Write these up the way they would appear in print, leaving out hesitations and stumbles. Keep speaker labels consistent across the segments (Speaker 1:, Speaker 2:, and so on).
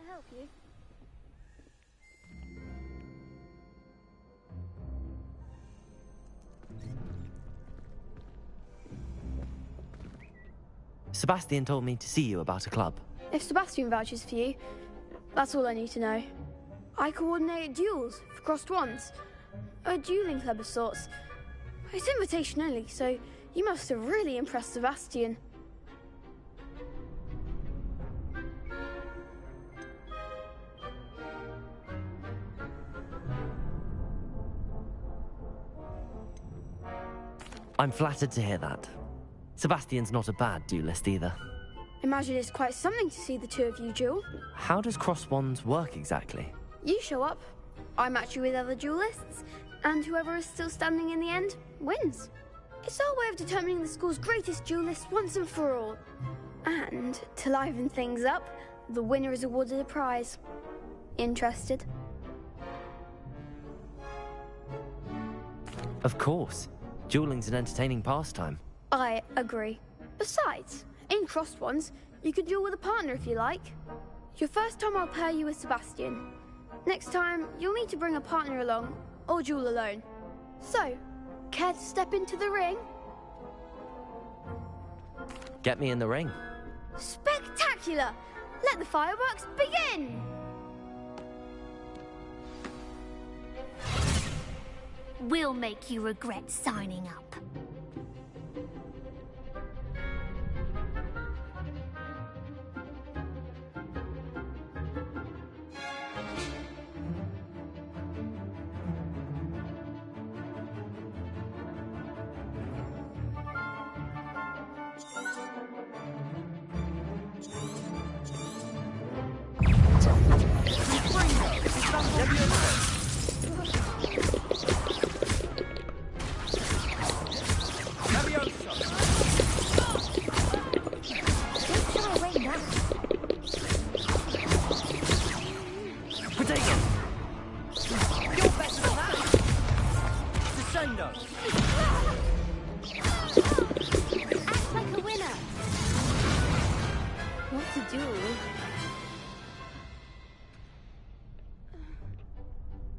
Speaker 1: help you?
Speaker 2: Sebastian told me to see you about a club.
Speaker 1: If Sebastian vouches for you, that's all I need to know. I coordinate duels for crossed wands. A dueling club of sorts. It's invitation only, so you must have really impressed Sebastian.
Speaker 2: I'm flattered to hear that. Sebastian's not a bad duelist either.
Speaker 1: Imagine it's quite something to see the two of you duel.
Speaker 2: How does cross wands work exactly?
Speaker 1: You show up, I match you with other duelists, and whoever is still standing in the end wins. It's our way of determining the school's greatest duelist once and for all. And to liven things up, the winner is awarded a prize. Interested?
Speaker 2: Of course. Dueling's an entertaining pastime.
Speaker 1: I agree. Besides, in crossed wands, you can duel with a partner if you like. Your first time I'll pair you with Sebastian. Next time, you'll need to bring a partner along, or duel alone. So, care to step into the ring?
Speaker 2: Get me in the ring.
Speaker 1: Spectacular! Let the fireworks begin!
Speaker 3: We'll make you regret signing up.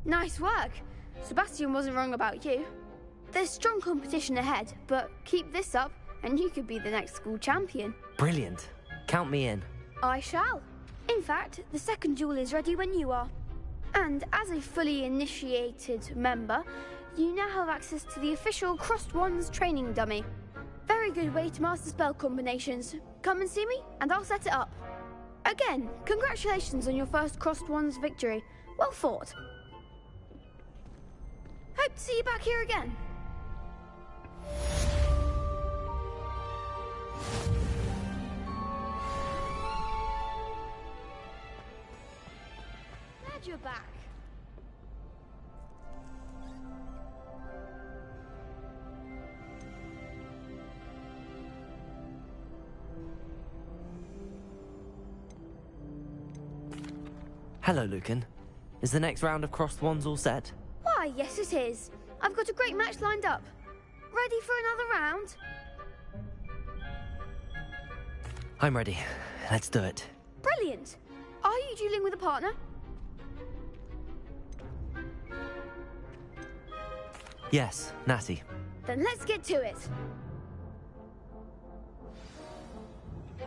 Speaker 1: Nice work. Sebastian wasn't wrong about you. There's strong competition ahead, but keep this up and you could be the next school champion.
Speaker 2: Brilliant. Count me in.
Speaker 1: I shall. In fact, the second duel is ready when you are. And as a fully initiated member, you now have access to the official Crossed Wands training dummy. Very good way to master spell combinations. Come and see me and I'll set it up. Again, congratulations on your first Crossed Wands victory. Well fought. Hope to see you back here again. Glad you're back.
Speaker 2: Hello, Lucan. Is the next round of crossed wands all set?
Speaker 1: Why, yes it is. I've got a great match lined up. Ready for another round?
Speaker 2: I'm ready. Let's do it.
Speaker 1: Brilliant. Are you dueling with a partner?
Speaker 2: Yes, Natty.
Speaker 1: Then let's get to it.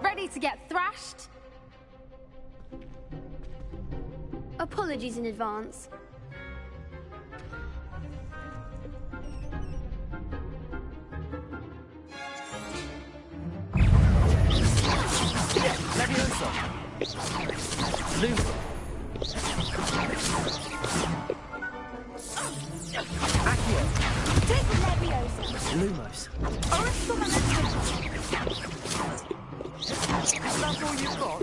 Speaker 3: Ready to get thrashed?
Speaker 1: Apologies in advance.
Speaker 2: Leviosa! Luma! Accio!
Speaker 3: Take Leviosa!
Speaker 2: Lumos!
Speaker 3: Oriflamme Momentum!
Speaker 2: That's all you've got?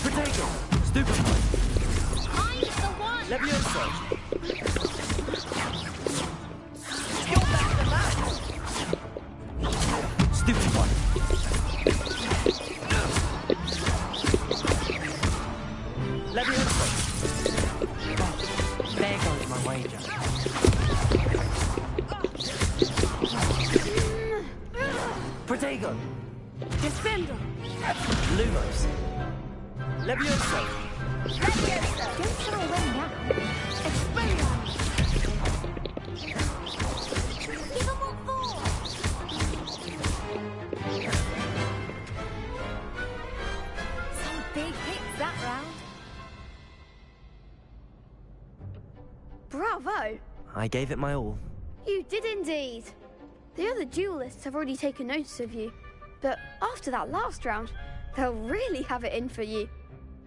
Speaker 2: Potato! Stupefy!
Speaker 3: I'm the one!
Speaker 2: Leviosa! You're better than that! Stupefy! Leviosa! There goes my wager. Protego!
Speaker 4: Defender!
Speaker 2: Lumos. Levioso.
Speaker 4: Leviosa! Don't throw away now. Explode! Give them what for! Some big hits that round.
Speaker 1: Bravo!
Speaker 2: I gave it my all.
Speaker 1: You did indeed. The other duelists have already taken notice of you, but after that last round, they'll really have it in for you.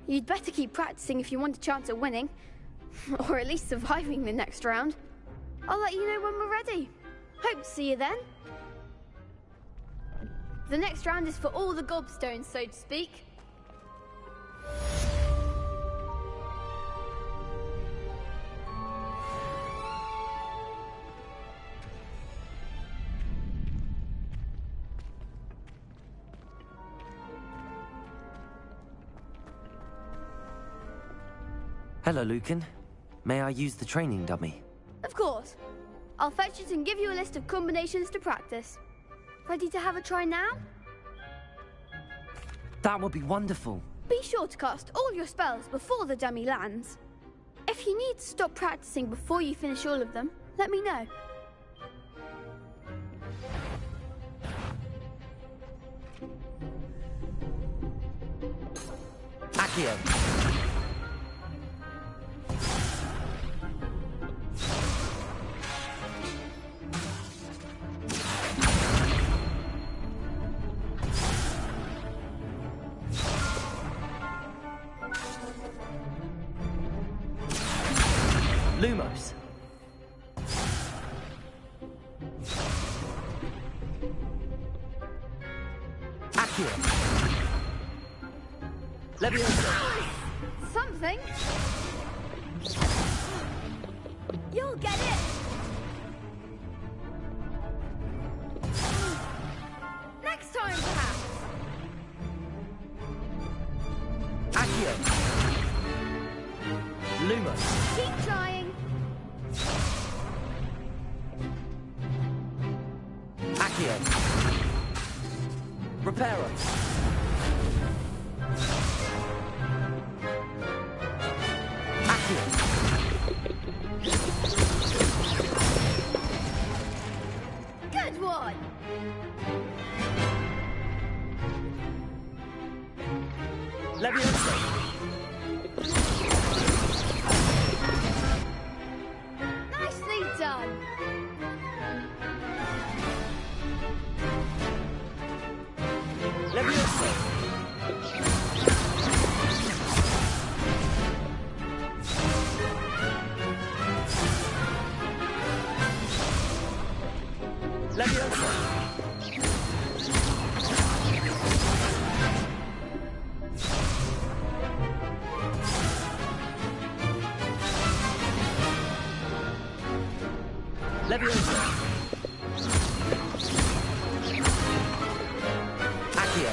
Speaker 1: You'd better keep practicing if you want a chance at winning, or at least surviving the next round. I'll let you know when we're ready. Hope to see you then. The next round is for all the gobstones, so to speak.
Speaker 2: Hello, Lucan. May I use the training dummy?
Speaker 1: Of course. I'll fetch it and give you a list of combinations to practice. Ready to have a try now?
Speaker 2: That would be wonderful.
Speaker 1: Be sure to cast all your spells before the dummy lands. If you need to stop practicing before you finish all of them, let me know.
Speaker 2: Accio. Lumos. Accio. Leviosa.
Speaker 1: Something. You'll get it. Next time, perhaps.
Speaker 2: Accio. Lumos.
Speaker 1: Keep trying.
Speaker 2: Accio. Reparo. Accio.
Speaker 1: Good one.
Speaker 2: Leviosa.
Speaker 1: Nicely done.
Speaker 2: Leviosa. Leviosa. Leviosa. Accio.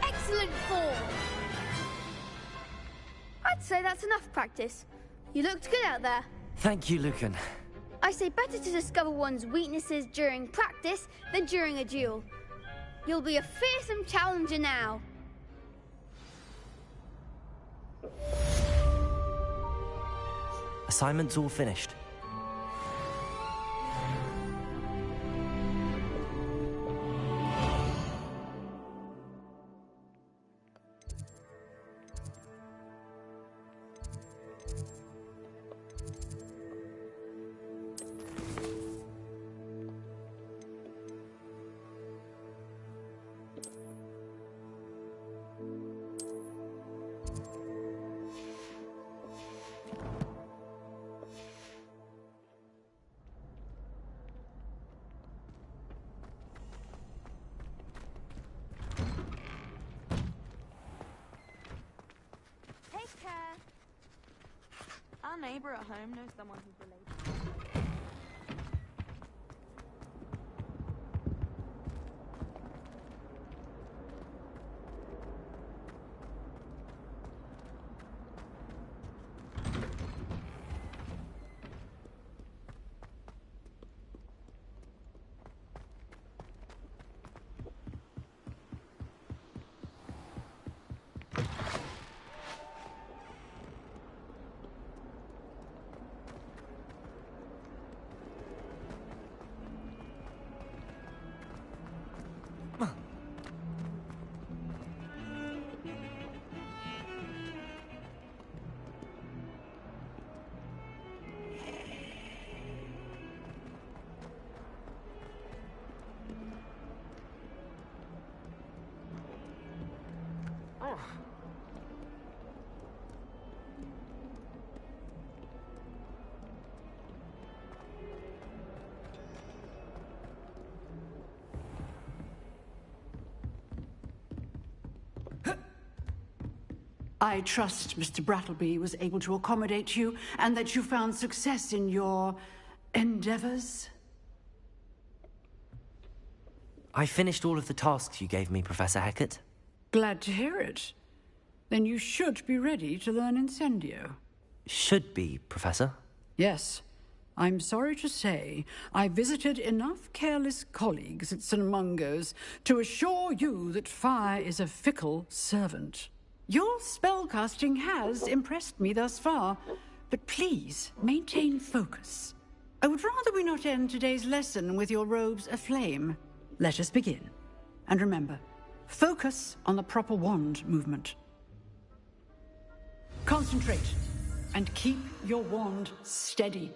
Speaker 1: Excellent form. I'd say that's enough practice. You looked good out there.
Speaker 2: Thank you, Lucan.
Speaker 1: I say better to discover one's weaknesses during practice than during a duel. You'll be a fearsome challenger now.
Speaker 2: Assignment's all finished.
Speaker 1: Take care.
Speaker 4: Our neighbour at home knows someone who's related.
Speaker 5: I trust Mr. Brattleby was able to accommodate you, and that you found success in your endeavors.
Speaker 2: I finished all of the tasks you gave me, Professor Hecat.
Speaker 5: Glad to hear it. Then you should be ready to learn Incendio.
Speaker 2: Should be, Professor.
Speaker 5: Yes. I'm sorry to say, I visited enough careless colleagues at St. Mungo's to assure you that fire is a fickle servant. Your spellcasting has impressed me thus far, but please maintain focus. I would rather we not end today's lesson with your robes aflame. Let us begin. And remember, focus on the proper wand movement. Concentrate, and keep your wand steady.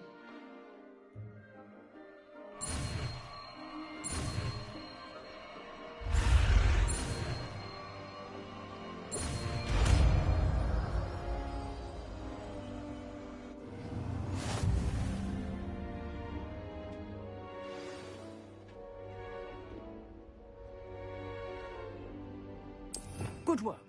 Speaker 5: Good work.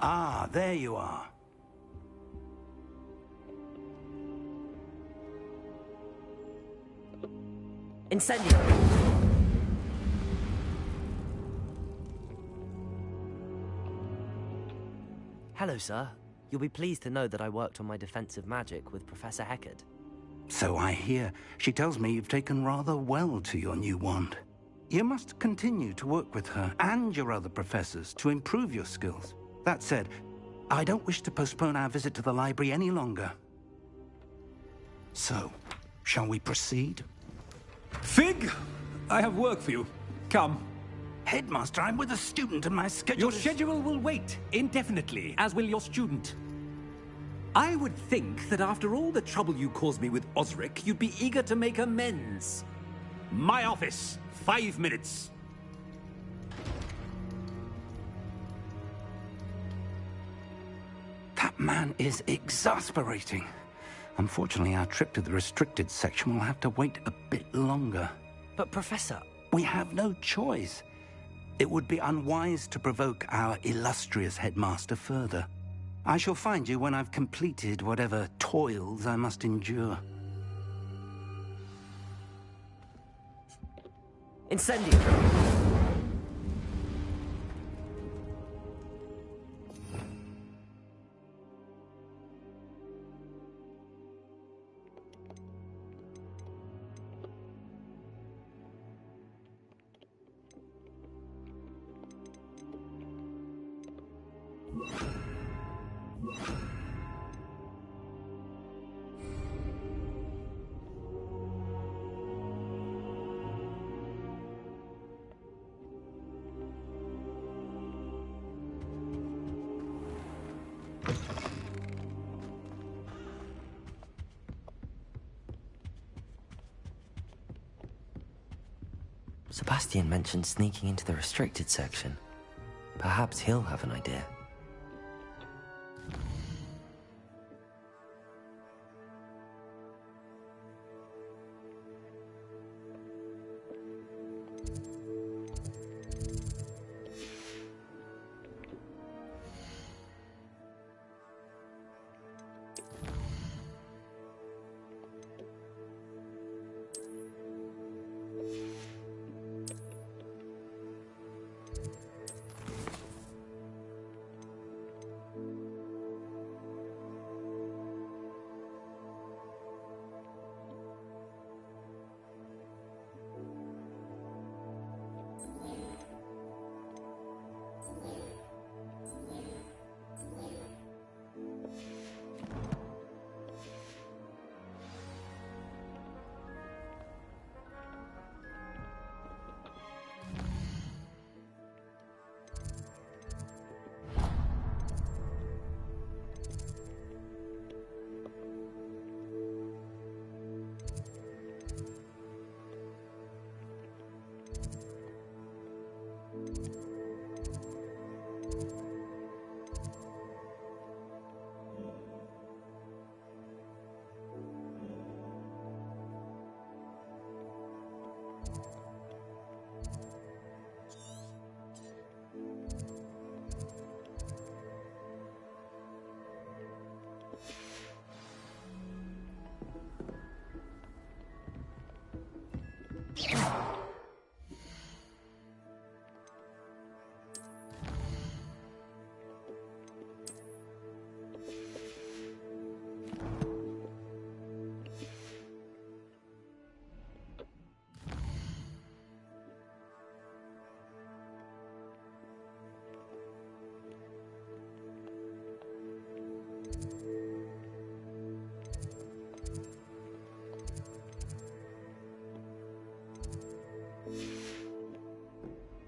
Speaker 6: Ah, there you are.
Speaker 2: Incendio! Hello, sir. You'll be pleased to know that I worked on my defensive magic with Professor Hecat.
Speaker 6: So I hear. She tells me you've taken rather well to your new wand. You must continue to work with her and your other professors to improve your skills. That said, I don't wish to postpone our visit to the library any longer. So, shall we proceed?
Speaker 7: Fig, I have work for you. Come.
Speaker 6: Headmaster, I'm with a student and my schedule
Speaker 7: Your schedule will wait indefinitely, as will your student. I would think that after all the trouble you caused me with Osric, you'd be eager to make amends. My office, 5 minutes.
Speaker 6: That man is exasperating. Unfortunately, our trip to the restricted section will have to wait a bit longer.
Speaker 2: But, Professor,
Speaker 6: We have no choice. It would be unwise to provoke our illustrious headmaster further. I shall find you when I've completed whatever toils I must endure.
Speaker 2: Incendio! Sebastian mentioned sneaking into the restricted section. Perhaps he'll have an idea.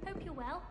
Speaker 3: Hope you're well.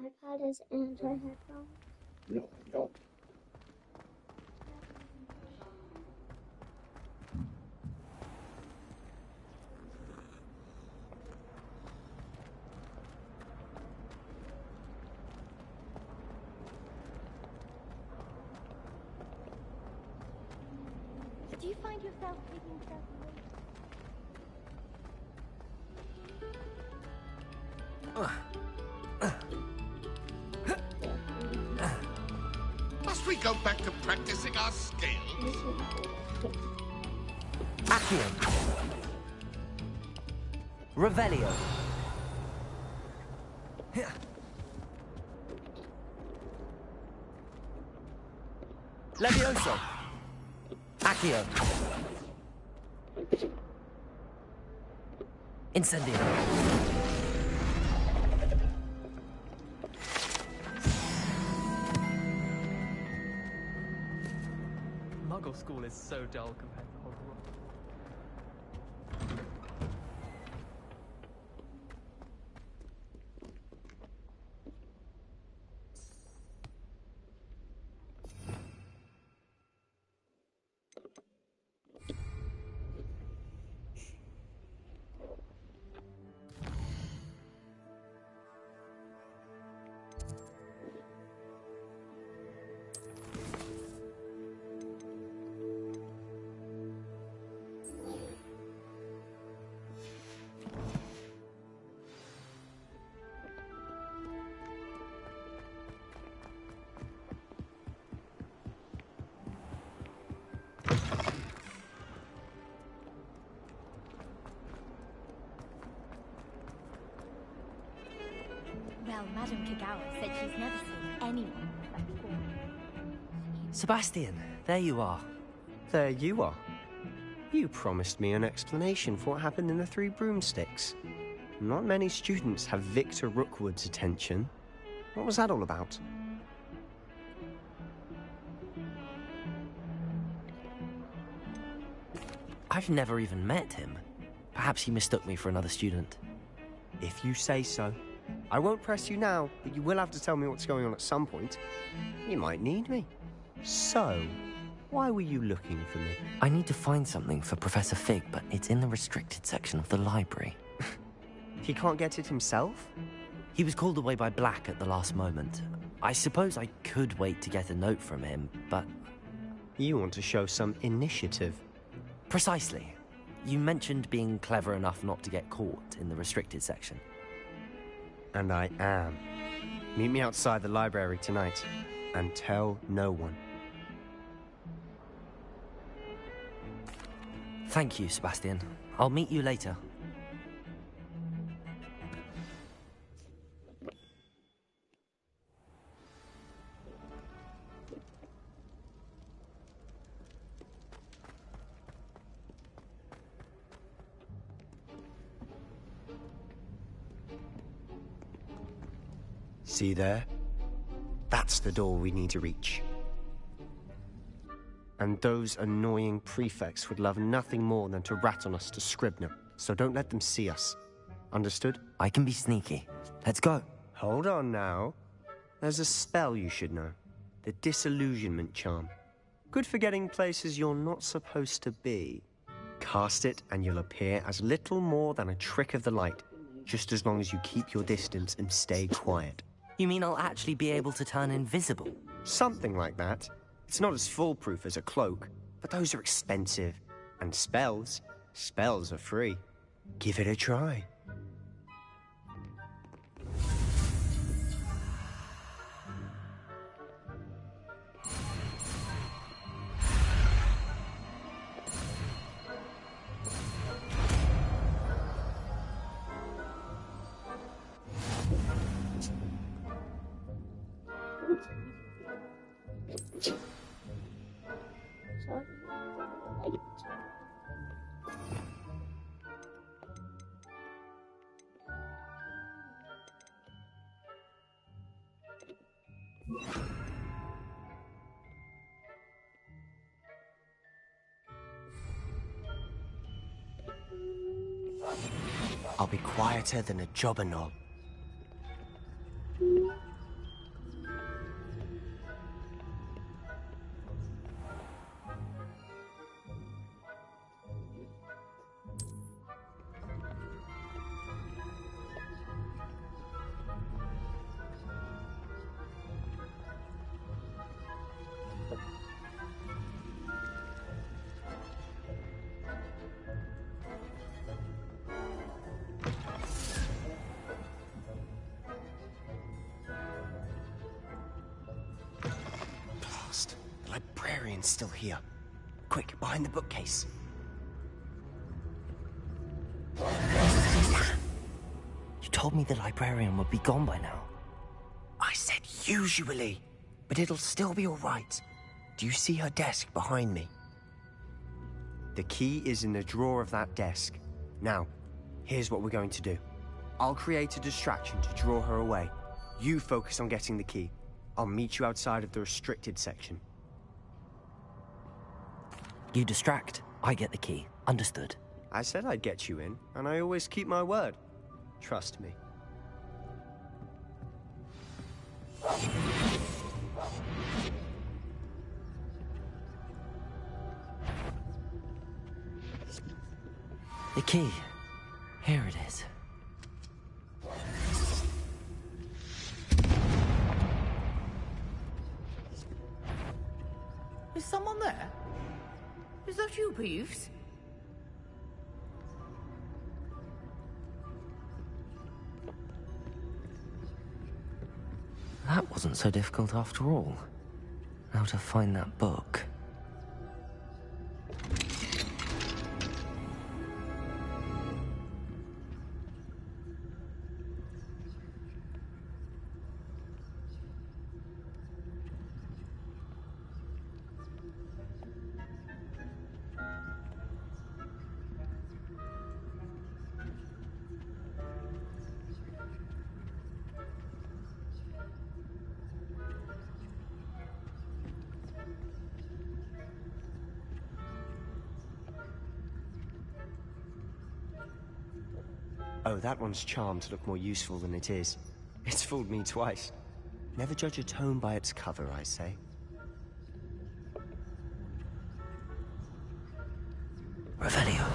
Speaker 8: iPad is anti-headphones.
Speaker 9: No, I don't.
Speaker 3: Do you find yourself taking stuff
Speaker 9: Must we go back to practicing our skills?
Speaker 2: Accio. Revelio. Levioso. Accio. Incendio.
Speaker 9: Muggle school is so dull compared to Hogwarts.
Speaker 3: Well, Madame Kagawa said she's never seen anyone like that before.
Speaker 2: Sebastian, there you are.
Speaker 10: There you are. You promised me an explanation for what happened in the Three Broomsticks. Not many students have Victor Rookwood's attention. What was that all about?
Speaker 2: I've never even met him. Perhaps he mistook me for another student.
Speaker 10: If you say so. I won't press you now, but you will have to tell me what's going on at some point. You might need me. So, why were you looking for me?
Speaker 2: I need to find something for Professor Fig, but it's in the restricted section of the library.
Speaker 10: He can't get it himself?
Speaker 2: He was called away by Black at the last moment. I suppose I could wait to get a note from him, but...
Speaker 10: You want to show some initiative.
Speaker 2: Precisely. You mentioned being clever enough not to get caught in the restricted section.
Speaker 10: And I am. Meet me outside the library tonight, and tell no one.
Speaker 2: Thank you, Sebastian. I'll meet you later.
Speaker 10: See there? That's the door we need to reach. And those annoying prefects would love nothing more than to rat on us to Scribner, so don't let them see us. Understood?
Speaker 2: I can be sneaky. Let's go.
Speaker 10: Hold on now. There's a spell you should know. The Disillusionment Charm. Good for getting places you're not supposed to be. Cast it and you'll appear as little more than a trick of the light, just as long as you keep your distance and stay quiet.
Speaker 2: You mean I'll actually be able to turn invisible?
Speaker 10: Something like that. It's not as foolproof as a cloak, but those are expensive. And spells are free. Give it a try. I'll be quieter than a jobber knob. Still here. Quick, behind the bookcase.
Speaker 2: told me the librarian would be gone by now.
Speaker 10: I said usually, but it'll still be all right. Do you see her desk behind me? The key is in the drawer of that desk. Now, here's what we're going to do. I'll create a distraction to draw her away. You focus on getting the key. I'll meet you outside of the restricted section.
Speaker 2: You distract, I get the key. Understood.
Speaker 10: I said I'd get you in, and I always keep my word. Trust me.
Speaker 2: The key. Here it is.
Speaker 11: Is someone there? Is that you, Peeves?
Speaker 2: That wasn't so difficult after all. How to find that book.
Speaker 10: Oh, that one's charmed to look more useful than it is. It's fooled me twice. Never judge a tome by its cover, I say.
Speaker 2: Revelio.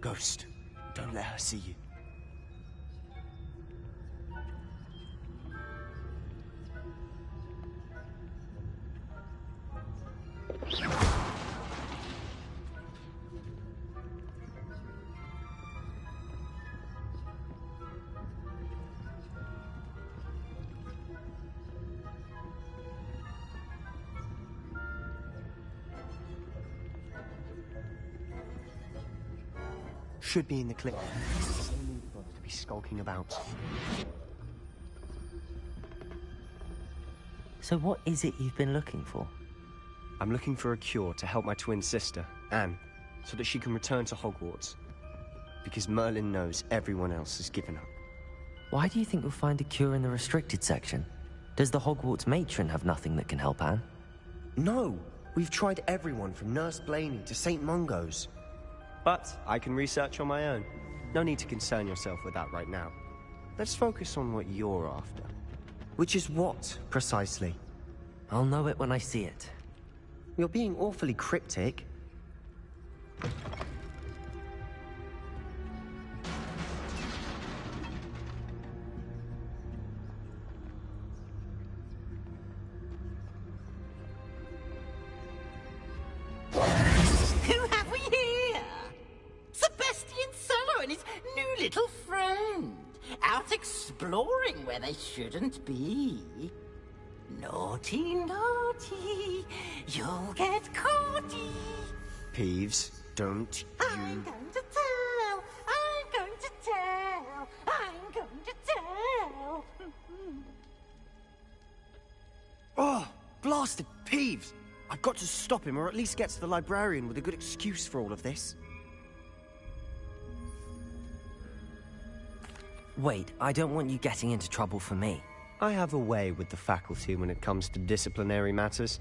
Speaker 10: Ghost, don't let her see you. Should be in the clip. No need for us to be skulking about.
Speaker 2: So what is it you've been looking for?
Speaker 10: I'm looking for a cure to help my twin sister, Anne, so that she can return to Hogwarts. Because Merlin knows everyone else has given up.
Speaker 2: Why do you think you'll find a cure in the restricted section? Does the Hogwarts matron have nothing that can help Anne?
Speaker 10: No! We've tried everyone from Nurse Blaney to St. Mungo's. But I can research on my own. No need to concern yourself with that right now. Let's focus on what you're after. Which is what, precisely?
Speaker 2: I'll know it when I see it.
Speaker 10: You're being awfully cryptic.
Speaker 11: Who have we here? Sebastian Cello and his new little friend. Out exploring where they shouldn't be. Naughty, naughty. You'll get caughty.
Speaker 10: Peeves, don't
Speaker 11: I'm going to tell. I'm going to tell. I'm going to tell.
Speaker 10: Oh, blasted Peeves! I've got to stop him, or at least get to the librarian with a good excuse for all of this.
Speaker 2: Wait, I don't want you getting into trouble for me.
Speaker 10: I have a way with the faculty when it comes to disciplinary matters.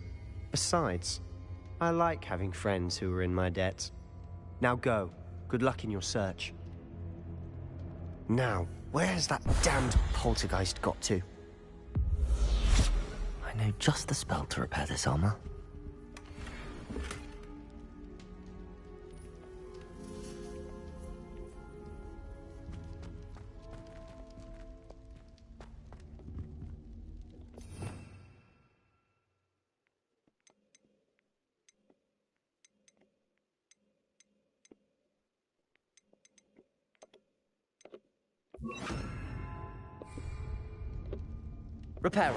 Speaker 10: Besides, I like having friends who are in my debt. Now go. Good luck in your search. Now, Where has that damned poltergeist got to?
Speaker 2: I know just the spell to repair this armor. Reparo.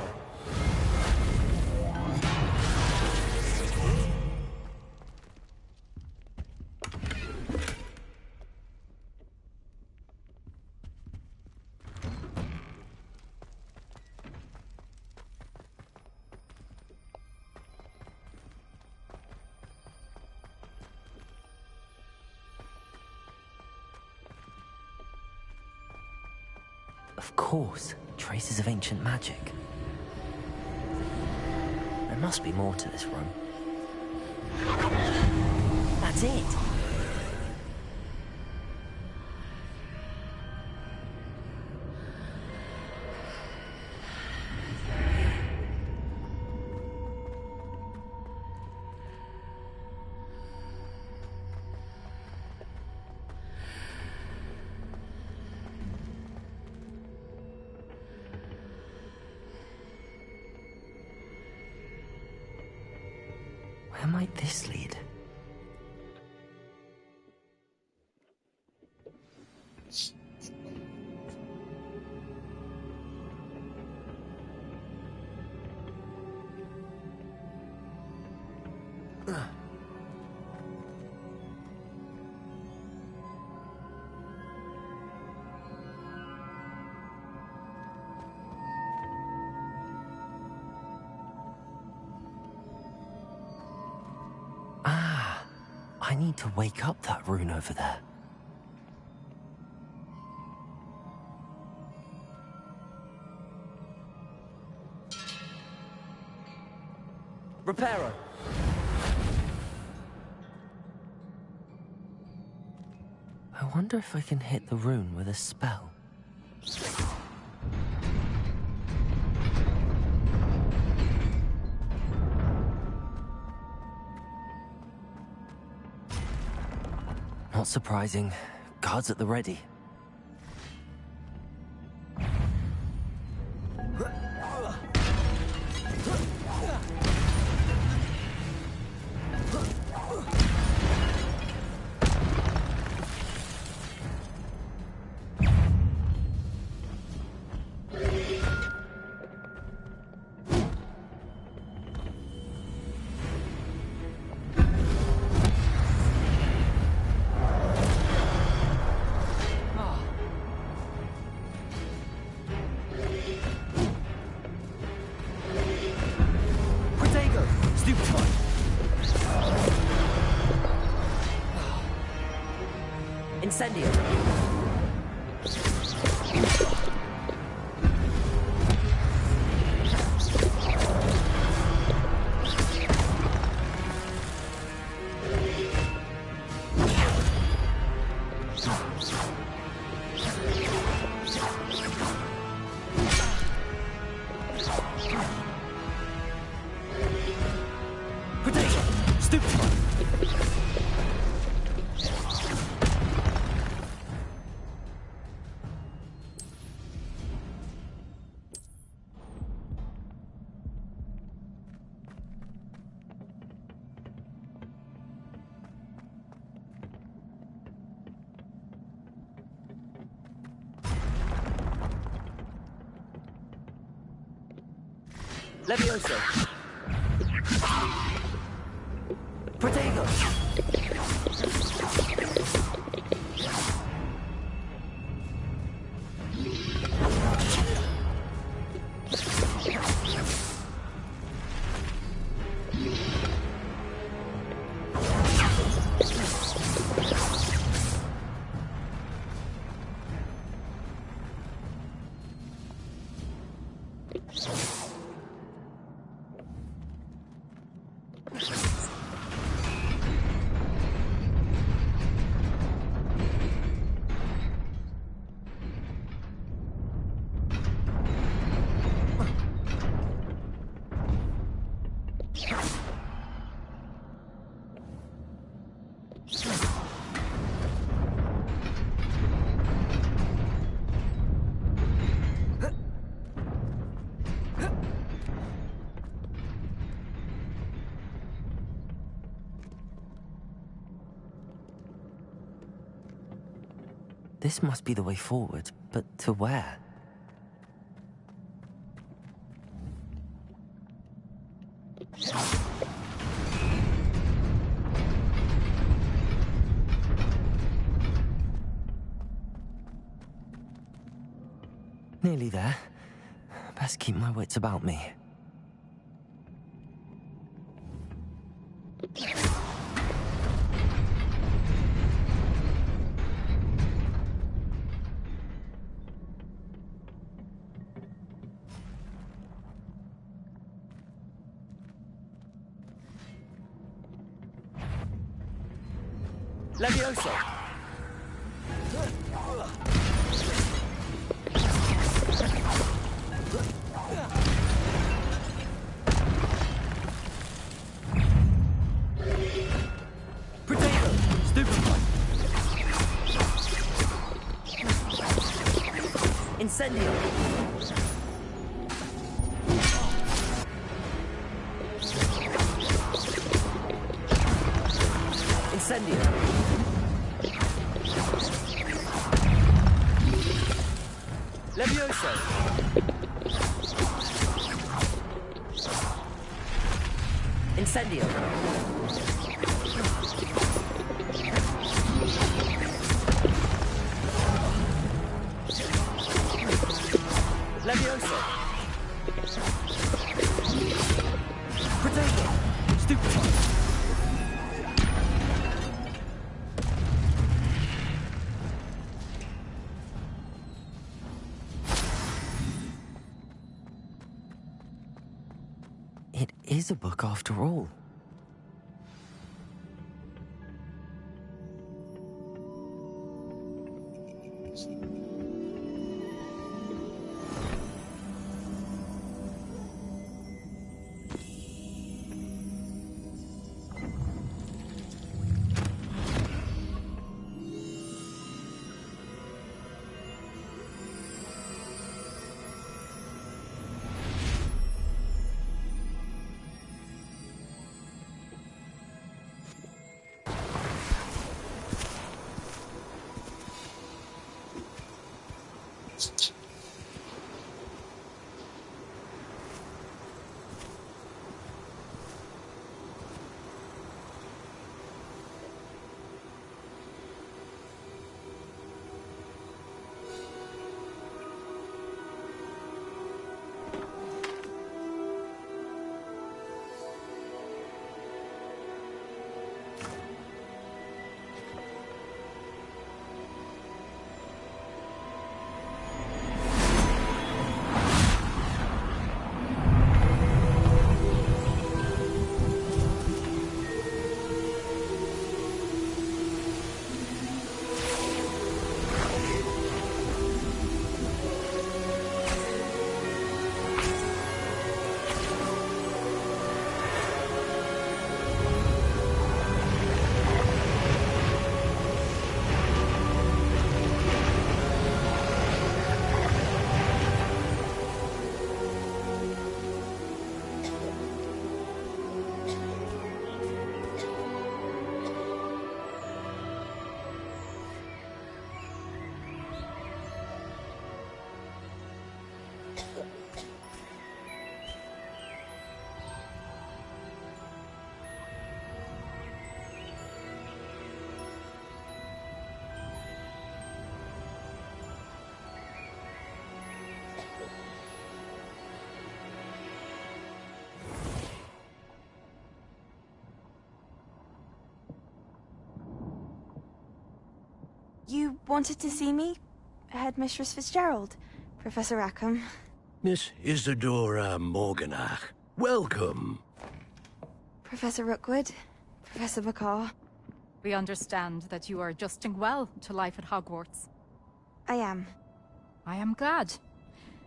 Speaker 2: Of course, traces of ancient magic. There must be more to this room. That's it! Where might this lead? I need to wake up that rune over there. Reparo! I wonder if I can hit the rune with a spell. Not surprising. Guards at the ready. Incendio. Levioso. Protego. This must be the way forward, but to where? Nearly there. Best keep my wits about me.
Speaker 12: Levioso!
Speaker 2: Potato! Stupefy! Incendio! Incendio!
Speaker 12: Levioso!
Speaker 2: Incendio!
Speaker 12: Levioso!
Speaker 2: Potato! Stupefy! It is a book after all.
Speaker 4: You wanted to see me? Headmistress Fitzgerald, Professor Rackham.
Speaker 13: Miss Isadora Morganach, welcome.
Speaker 4: Professor Rookwood, Professor Bakar.
Speaker 14: We understand that you are adjusting well to life at Hogwarts.
Speaker 4: I am.
Speaker 14: I am glad.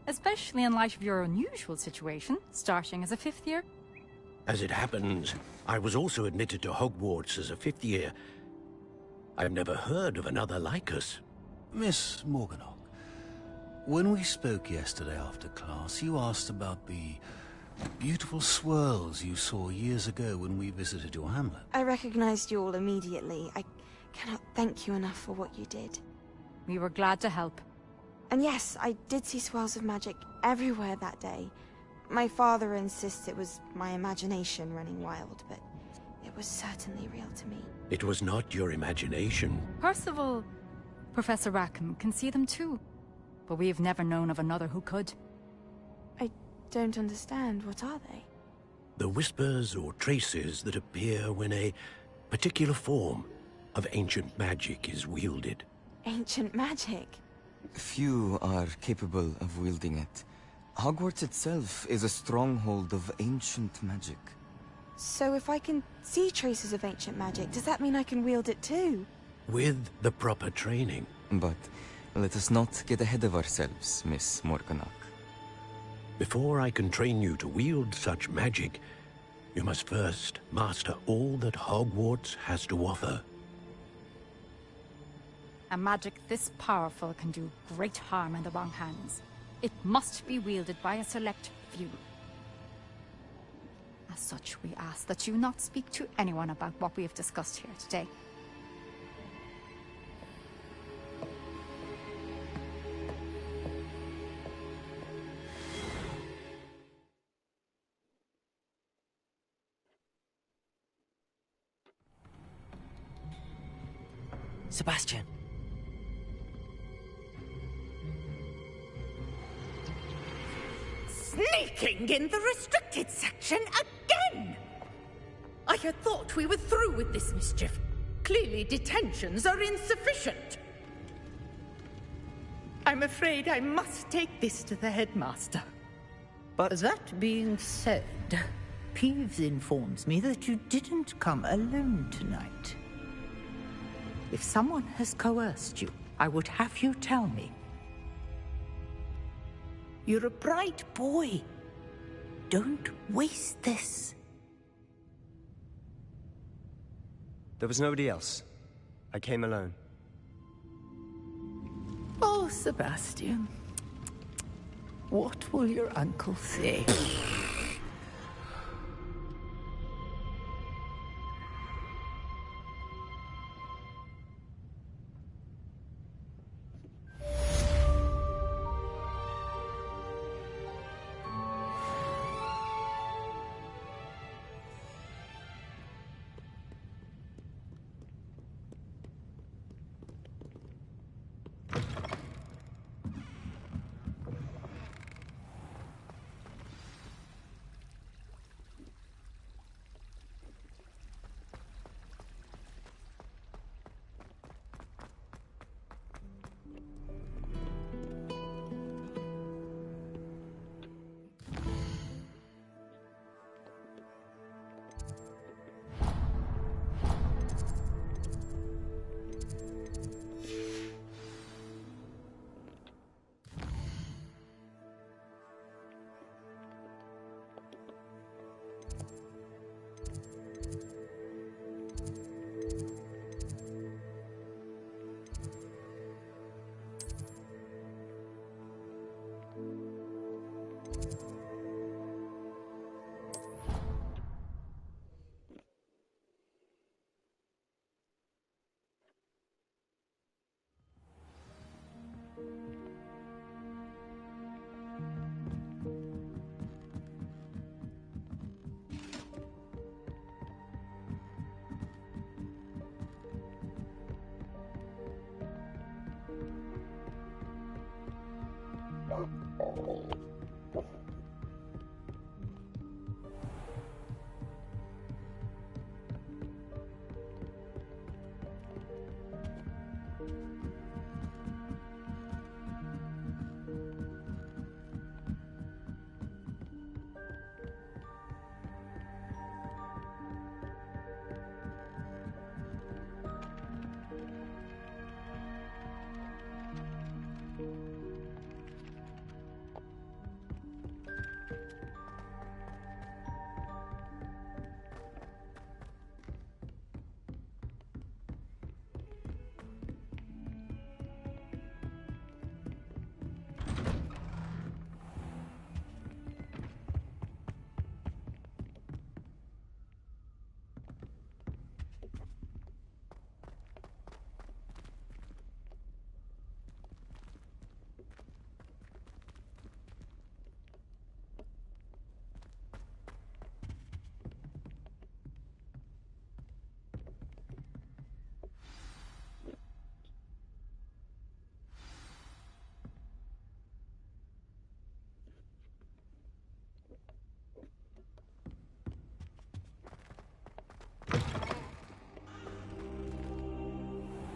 Speaker 14: Especially in light of your unusual situation, starting as a 5th year.
Speaker 13: As it happens, I was also admitted to Hogwarts as a 5th year. I've never heard of another like us.
Speaker 15: Miss Morganach, when we spoke yesterday after class, you asked about the beautiful swirls you saw years ago when we visited your hamlet.
Speaker 4: I recognized you all immediately. I cannot thank you enough for what you did.
Speaker 14: We were glad to help.
Speaker 4: And yes, I did see swirls of magic everywhere that day. My father insists it was my imagination running wild, but it was certainly real to me.
Speaker 13: It was not your imagination.
Speaker 14: Percival, Professor Rackham can see them too. But we've never known of another who could.
Speaker 4: I don't understand. What are they?
Speaker 13: The whispers or traces that appear when a particular form of ancient magic is wielded.
Speaker 4: Ancient magic?
Speaker 12: Few are capable of wielding it. Hogwarts itself is a stronghold of ancient magic.
Speaker 4: So if I can see traces of ancient magic, does that mean I can wield it too?
Speaker 13: With the proper training.
Speaker 12: But let us not get ahead of ourselves, Miss Morganach.
Speaker 13: Before I can train you to wield such magic, you must first master all that Hogwarts has to offer.
Speaker 14: A magic this powerful can do great harm in the wrong hands. It must be wielded by a select few. As such, we ask that you not speak to anyone about what we have discussed here today.
Speaker 2: Sebastian.
Speaker 11: Sneaking in the restricted section again! I had thought we were through with this mischief. Clearly detentions are insufficient. I'm afraid I must take this to the headmaster.
Speaker 16: But that being said, Peeves informs me that you didn't come alone tonight. If someone has coerced you, I would have you tell me. You're a bright boy. Don't waste this.
Speaker 10: There was nobody else. I came alone.
Speaker 16: Oh, Sebastian. What will your uncle say?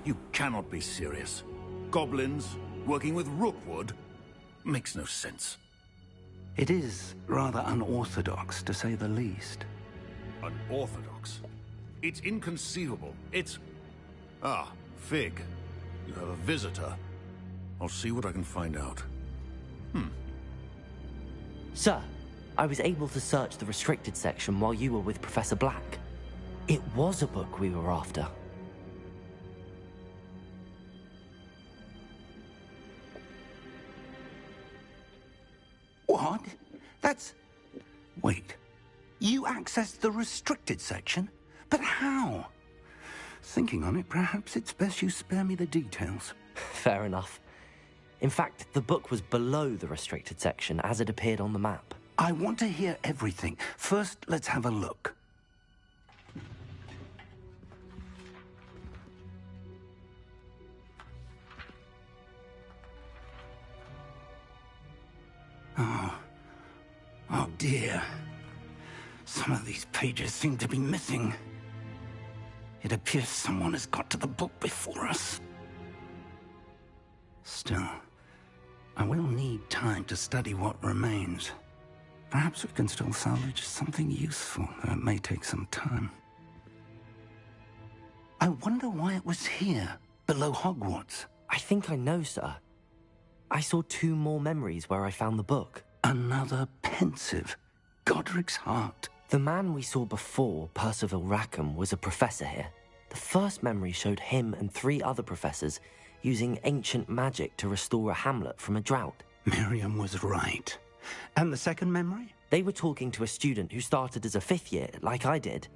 Speaker 15: You cannot be serious. Goblins, working with Rookwood? Makes no sense.
Speaker 6: It is rather unorthodox, to say the least.
Speaker 15: Unorthodox? It's inconceivable. It's... Ah, Fig. You have a visitor. I'll see what I can find out.
Speaker 2: Sir, I was able to search the restricted section while you were with Professor Black. It was a book we were after.
Speaker 6: What? That's... Wait. You accessed the restricted section? But how? Thinking on it, perhaps it's best you spare me the details.
Speaker 2: Fair enough. In fact, the book was below the restricted section as it appeared on the map.
Speaker 6: I want to hear everything. First, let's have a look. Oh dear. Some of these pages seem to be missing. It appears someone has got to the book before us. Still, I will need time to study what remains. Perhaps we can still salvage something useful, though it may take some time. I wonder why it was here, below Hogwarts.
Speaker 2: I think I know, sir. I saw 2 more memories where I found the book.
Speaker 6: Another pensive. Godric's heart.
Speaker 2: The man we saw before, Percival Rackham, was a professor here. The first memory showed him and 3 other professors using ancient magic to restore a hamlet from a drought.
Speaker 6: Miriam was right. And the second memory?
Speaker 2: They were talking to a student who started as a 5th year, like I did.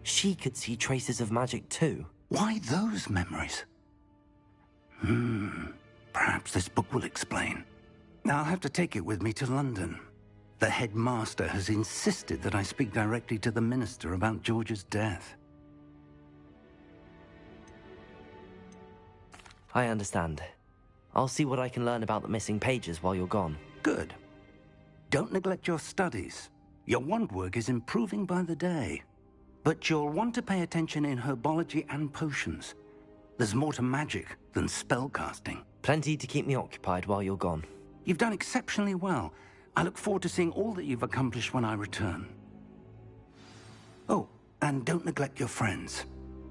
Speaker 2: She could see traces of magic too.
Speaker 6: Why those memories? Perhaps this book will explain. I'll have to take it with me to London. The headmaster has insisted that I speak directly to the minister about George's death.
Speaker 2: I understand. I'll see what I can learn about the missing pages while you're gone.
Speaker 6: Good. Don't neglect your studies. Your wand work is improving by the day. But you'll want to pay attention in herbology and potions. There's more to magic than spellcasting.
Speaker 2: Plenty to keep me occupied while you're gone.
Speaker 6: You've done exceptionally well. I look forward to seeing all that you've accomplished when I return. Oh, and don't neglect your friends.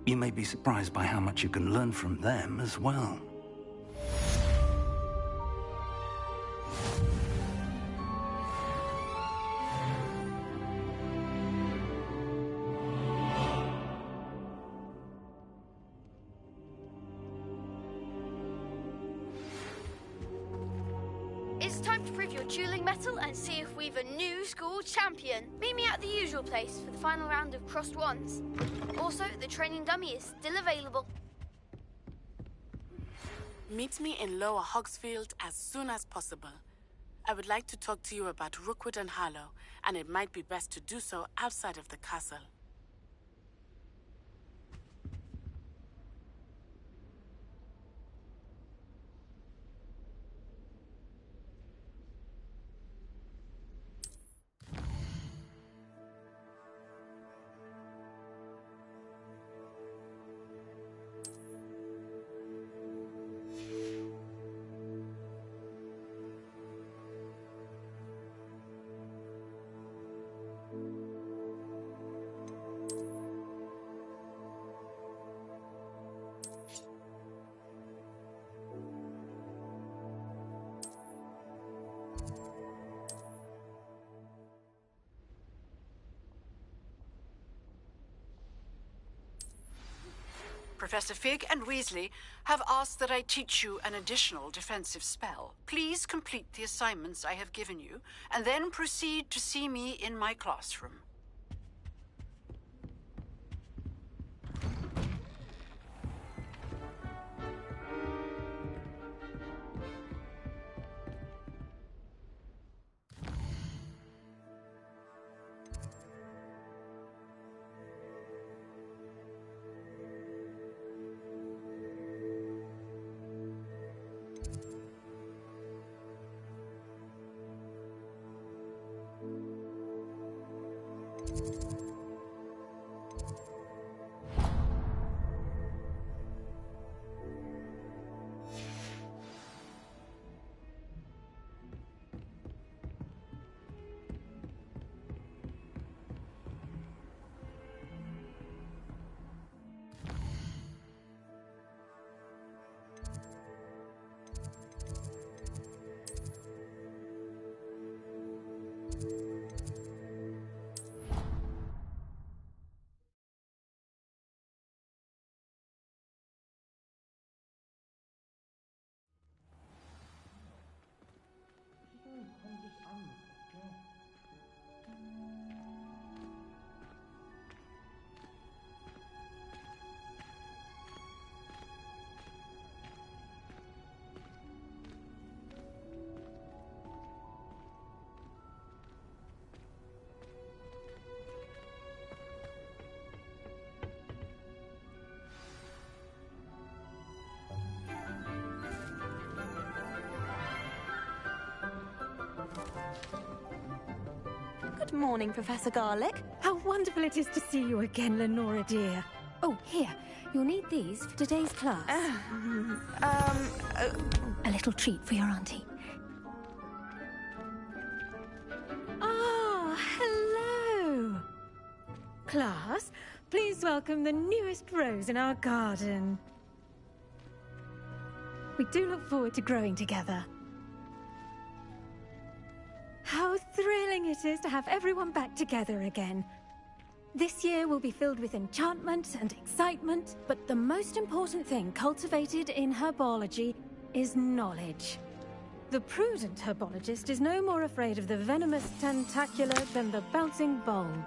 Speaker 6: You may be surprised by how much you can learn from them as well.
Speaker 1: It's time to prove your dueling mettle and see if we've a new school champion. Meet me at the usual place for the final round of crossed wands. Also, the training dummy is still available.
Speaker 17: Meet me in Lower Hogsfield as soon as possible. I would like to talk to you about Rookwood and Harlow, and it might be best to do so outside of the castle.
Speaker 5: Professor Fig and Weasley have asked that I teach you an additional defensive spell. Please complete the assignments I have given you, and then proceed to see me in my classroom.
Speaker 18: Good morning, Professor Garlick.
Speaker 19: How wonderful it is to see you again, Lenora dear. Oh, here. You'll need these for today's class. A little treat for your auntie. Ah, hello. Class, please welcome the newest rose in our garden. We do look forward to growing together. How thrilling it is to have everyone back together again. This year will be filled with enchantment and excitement, but the most important thing cultivated in herbology is knowledge. The prudent herbologist is no more afraid of the venomous tentacula than the bouncing bulb.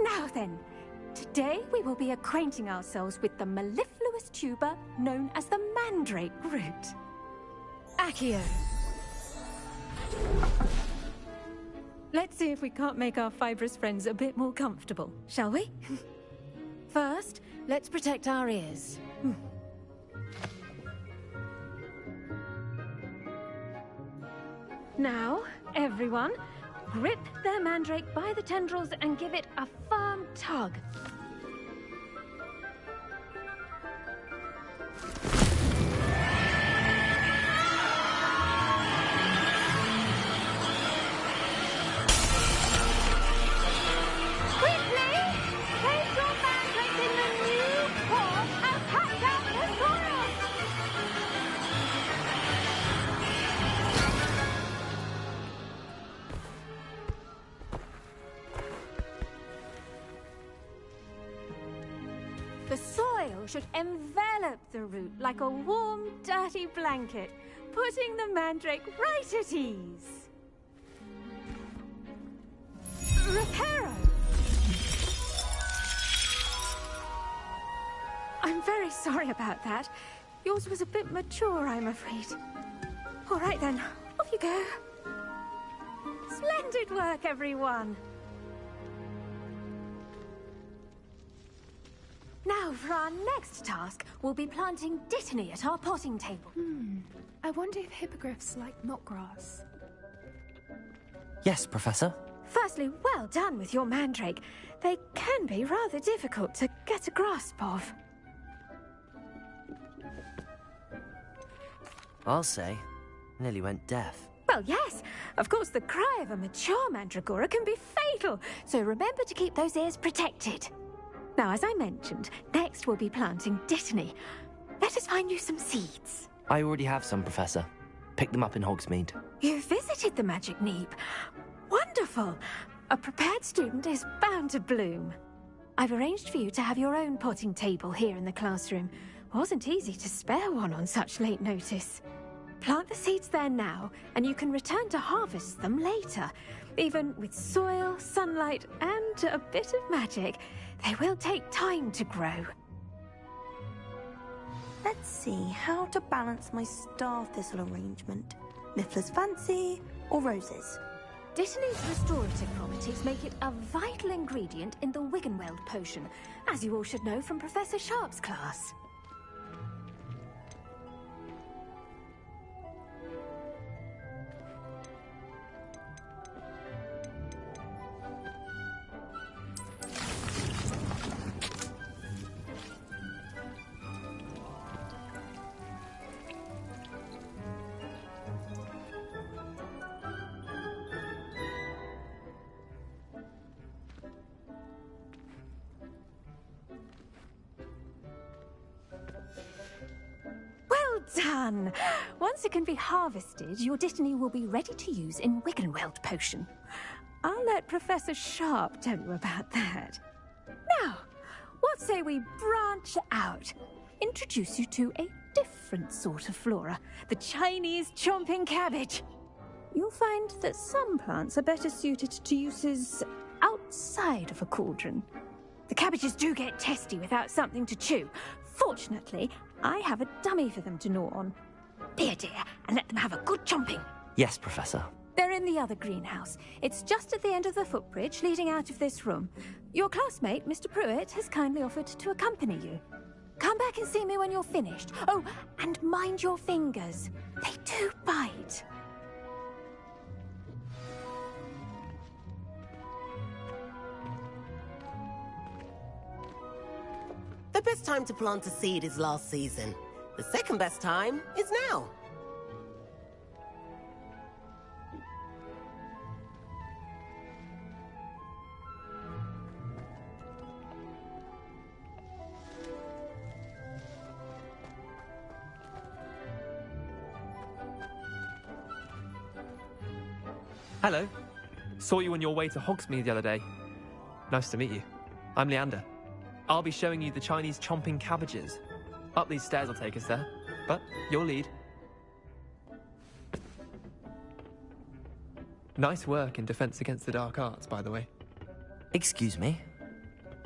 Speaker 19: Now then, today we will be acquainting ourselves with the mellifluous tuber known as the mandrake root. Accio. Let's see if we can't make our fibrous friends a bit more comfortable, shall we? First, let's protect our ears. Now, everyone, grip their mandrake by the tendrils and give it a firm tug. The soil should envelop the root like a warm, dirty blanket, putting the mandrake right at ease. Reparo! I'm very sorry about that. Yours was a bit mature, I'm afraid. All right then, off you go. Splendid work, everyone. Now, for our next task, we'll be planting dittany at our potting table.
Speaker 20: I wonder if hippogriffs like knotgrass.
Speaker 2: Yes, Professor.
Speaker 19: Firstly, well done with your mandrake. They can be rather difficult to get a grasp of.
Speaker 2: I'll say, nearly went deaf.
Speaker 19: Well, yes. Of course, the cry of a mature mandragora can be fatal, so remember to keep those ears protected. Now, as I mentioned, next we'll be planting dittany. Let us find you some seeds.
Speaker 2: I already have some, Professor. Picked them up in Hogsmeade.
Speaker 19: You visited the Magic Neep. Wonderful! A prepared student is bound to bloom. I've arranged for you to have your own potting table here in the classroom. Wasn't easy to spare one on such late notice. Plant the seeds there now, and you can return to harvest them later. Even with soil, sunlight, and a bit of magic, they will take time to grow.
Speaker 18: Let's see how to balance my star thistle arrangement. Niffler's fancy or roses?
Speaker 19: Dittany's restorative properties make it a vital ingredient in the Wiggenweld potion, as you all should know from Professor Sharp's class. Done! Once it can be harvested, your dittany will be ready to use in Wiggenweld potion. I'll let Professor Sharp tell you about that. Now, what say we branch out? Introduce you to a different sort of flora, the Chinese chomping cabbage. You'll find that some plants are better suited to uses outside of a cauldron. The cabbages do get testy without something to chew. Fortunately, I have a dummy for them to gnaw on. Be a dear, and let them have a good chomping.
Speaker 2: Yes, Professor.
Speaker 19: They're in the other greenhouse. It's just at the end of the footbridge leading out of this room. Your classmate, Mr. Pruitt, has kindly offered to accompany you. Come back and see me when you're finished. Oh, and mind your fingers. They do bite.
Speaker 21: The best time to plant a seed is last season. The second best time is now.
Speaker 9: Hello. Saw you on your way to Hogsmeade the other day. Nice to meet you. I'm Leander. I'll be showing you the Chinese chomping cabbages. Up these stairs will take us there, but you'll lead. Nice work in Defense Against the Dark Arts, by the way.
Speaker 2: Excuse me?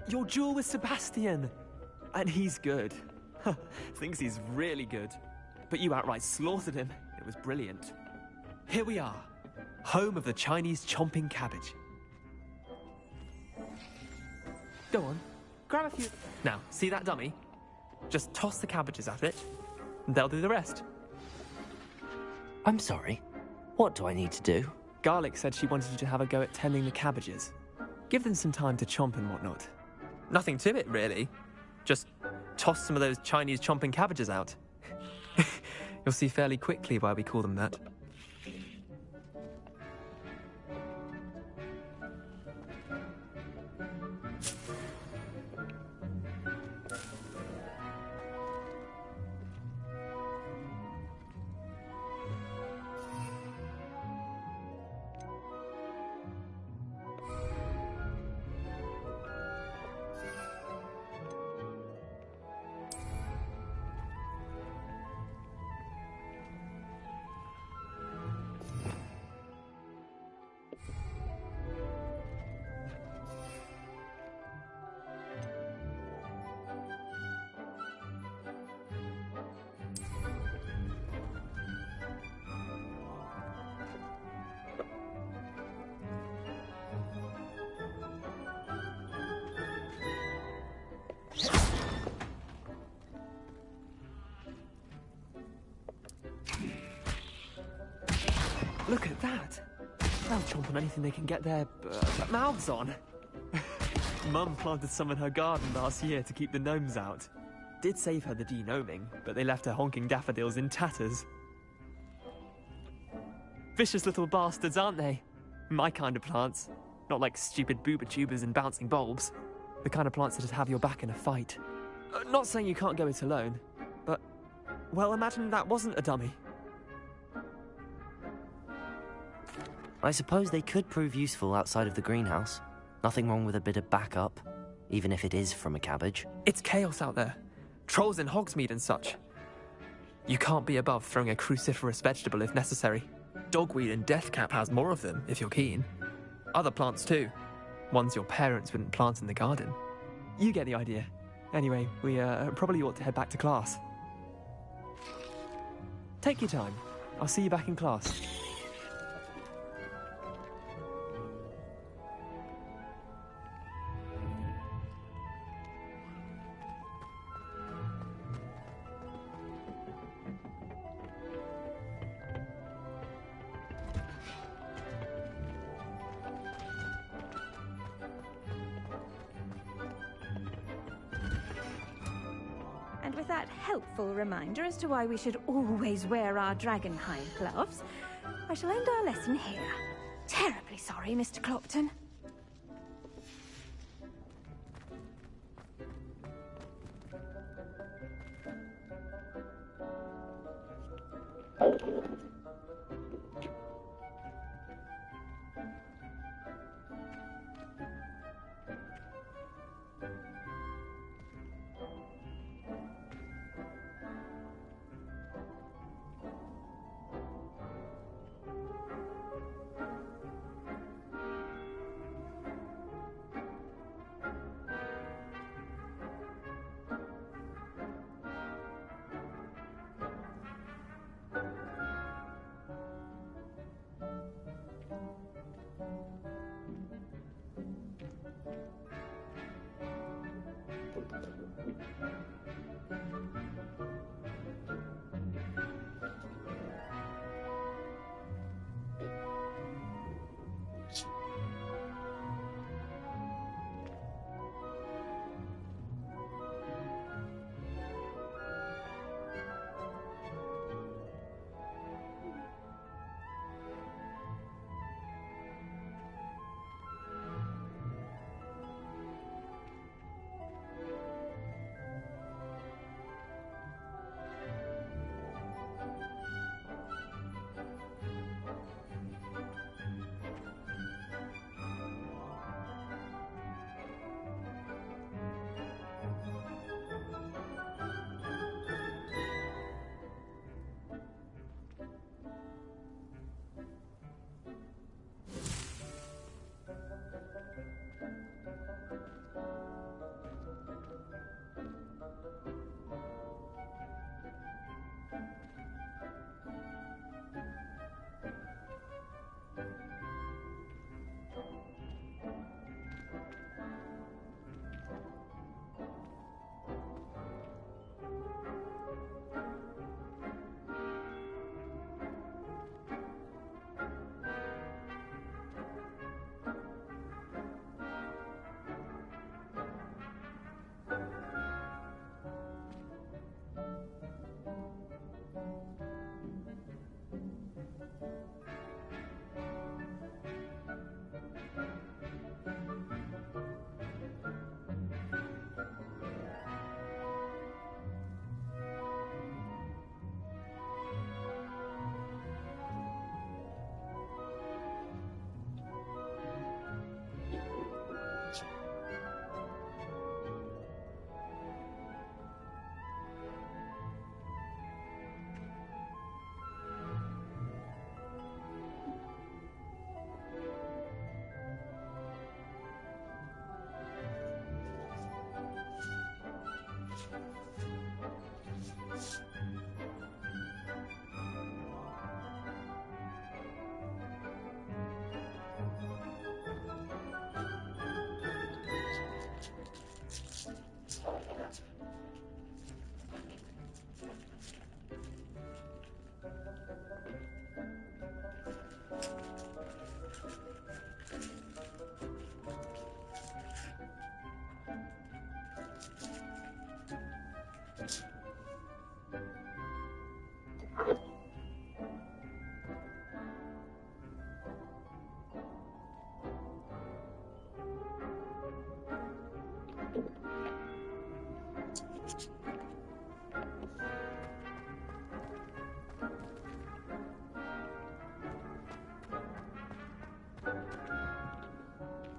Speaker 9: Your duel with Sebastian! And he's good. Thinks he's really good. But you outright slaughtered him. It was brilliant. Here we are. Home of the Chinese chomping cabbage. Go on. Grab a few... Now, see that dummy? Just toss the cabbages at it, and they'll do the rest.
Speaker 2: I'm sorry. What do I need to do?
Speaker 9: Garlic said she wanted you to have a go at tending the cabbages. Give them some time to chomp and whatnot. Nothing to it, really. Just toss some of those Chinese chomping cabbages out. You'll see fairly quickly why we call them that. Look at that! They'll chomp on anything they can get their mouths on. Mum planted some in her garden last year to keep the gnomes out. Did save her the de-gnoming, but they left her honking daffodils in tatters. Vicious little bastards, aren't they? My kind of plants. Not like stupid booba tubers and bouncing bulbs. The kind of plants that'd have your back in a fight. Not saying you can't go it alone, but... well, imagine that wasn't a dummy.
Speaker 2: I suppose they could prove useful outside of the greenhouse. Nothing wrong with a bit of backup, even if it is from a cabbage.
Speaker 9: It's chaos out there. Trolls in Hogsmeade and such. You can't be above throwing a cruciferous vegetable if necessary. Dogweed and deathcap has more of them, if you're keen. Other plants too. Ones your parents wouldn't plant in the garden. You get the idea. Anyway, we probably ought to head back to class. Take your time. I'll see you back in class.
Speaker 19: And with that helpful reminder as to why we should always wear our dragonhide gloves, I shall end our lesson here. Terribly sorry, Mr. Clopton.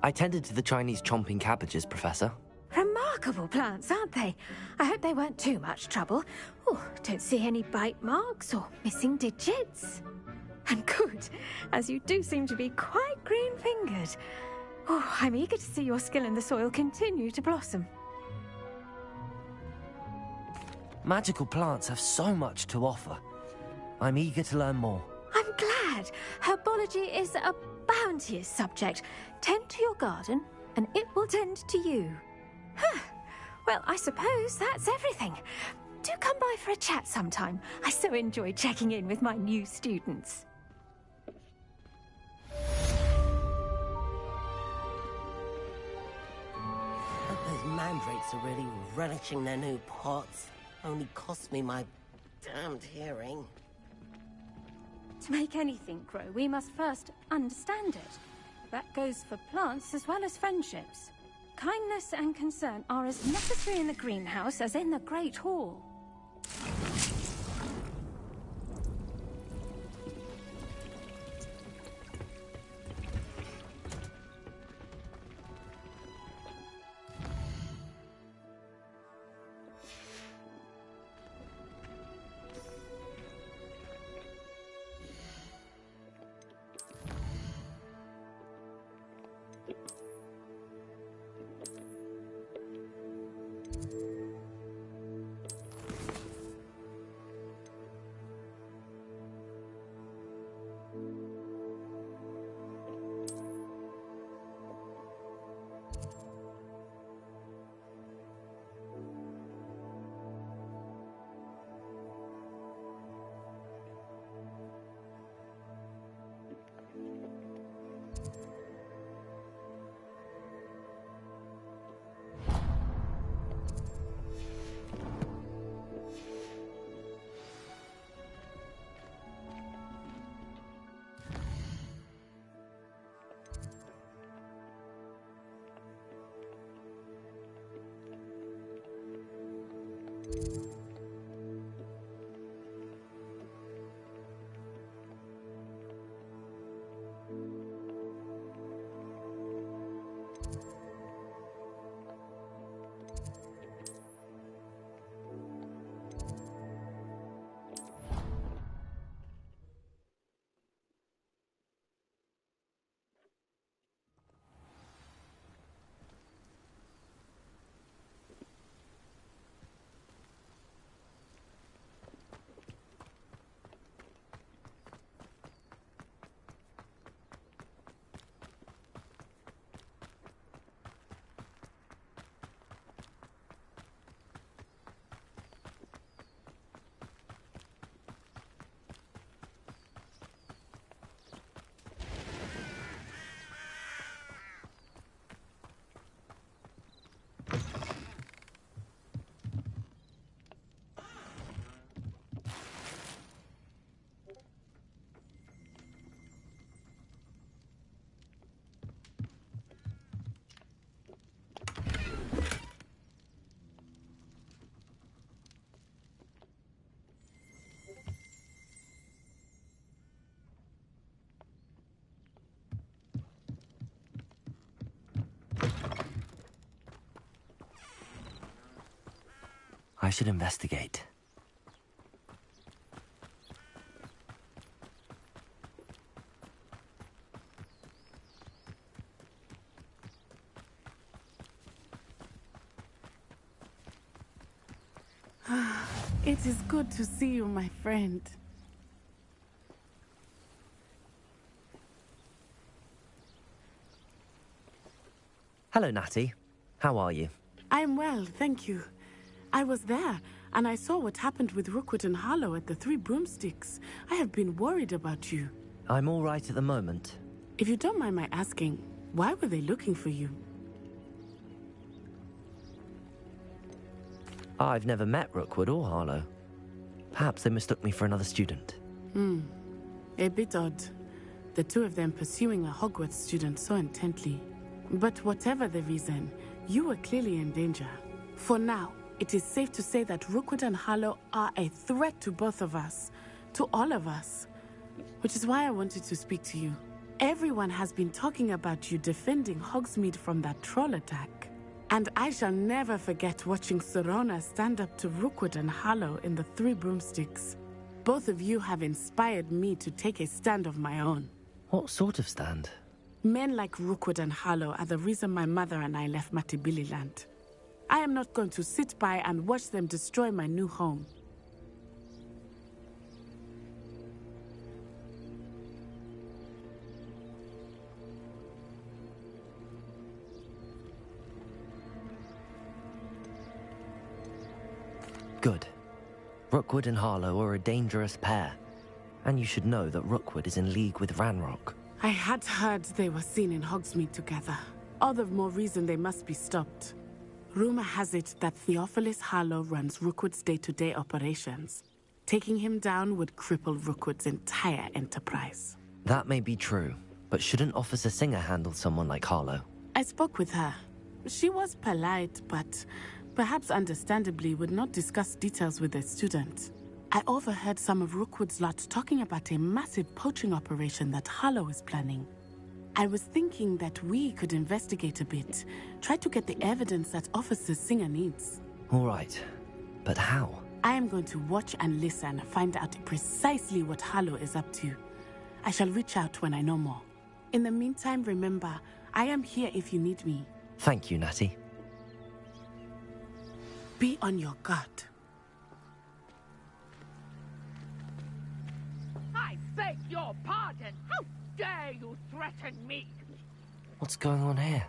Speaker 2: I tended to the Chinese chomping cabbages, Professor.
Speaker 19: Remarkable plants, aren't they? I hope they weren't too much trouble. Oh, don't see any bite marks or missing digits. And good, as you do seem to be quite green-fingered. Oh, I'm eager to see your skill in the soil continue to blossom.
Speaker 2: Magical plants have so much to offer. I'm eager to learn more.
Speaker 19: I'm glad. Herbology is a bounteous subject. Tend to your garden, and it will tend to you. Huh. Well, I suppose that's everything. Do come by for a chat sometime. I so enjoy checking in with my new students.
Speaker 21: Those mandrakes are really relishing their new pots. Only cost me my damned hearing.
Speaker 19: To make anything grow, we must first understand it. That goes for plants as well as friendships. Kindness and concern are as necessary in the greenhouse as in the Great Hall.
Speaker 2: I should investigate.
Speaker 17: It is good to see you, my friend.
Speaker 2: Hello, Natty. How are you?
Speaker 17: I'm well, thank you. I was there, and I saw what happened with Rookwood and Harlow at the Three Broomsticks. I have been worried about you.
Speaker 2: I'm all right at the moment.
Speaker 17: If you don't mind my asking, why were they looking for you?
Speaker 2: I've never met Rookwood or Harlow. Perhaps they mistook me for another student.
Speaker 17: A bit odd. The two of them pursuing a Hogwarts student so intently. But whatever the reason, you were clearly in danger. For now, it is safe to say that Rookwood and Harlow are a threat to both of us. To all of us. Which is why I wanted to speak to you. Everyone has been talking about you defending Hogsmeade from that troll attack. And I shall never forget watching Serona stand up to Rookwood and Harlow in the Three Broomsticks. Both of you have inspired me to take a stand of my own.
Speaker 2: What sort of stand?
Speaker 17: Men like Rookwood and Harlow are the reason my mother and I left Matibili land. I am not going to sit by and watch them destroy my new home.
Speaker 2: Good. Rookwood and Harlow are a dangerous pair. And you should know that Rookwood is in league with Ranrock.
Speaker 17: I had heard they were seen in Hogsmeade together. All the more reason they must be stopped. Rumor has it that Theophilus Harlow runs Rookwood's day-to-day operations. Taking him down would cripple Rookwood's entire enterprise.
Speaker 2: That may be true, but shouldn't Officer Singer handle someone like Harlow?
Speaker 17: I spoke with her. She was polite, but perhaps understandably would not discuss details with a student. I overheard some of Rookwood's lot talking about a massive poaching operation that Harlow is planning. I was thinking that we could investigate a bit, try to get the evidence that Officer Singer needs.
Speaker 2: All right, but how?
Speaker 17: I am going to watch and listen, find out precisely what Harlow is up to. I shall reach out when I know more. In the meantime, remember, I am here if you need me.
Speaker 2: Thank you, Natty.
Speaker 17: Be on your guard.
Speaker 11: I beg your pardon. How dare you threaten me?
Speaker 2: What's going on here?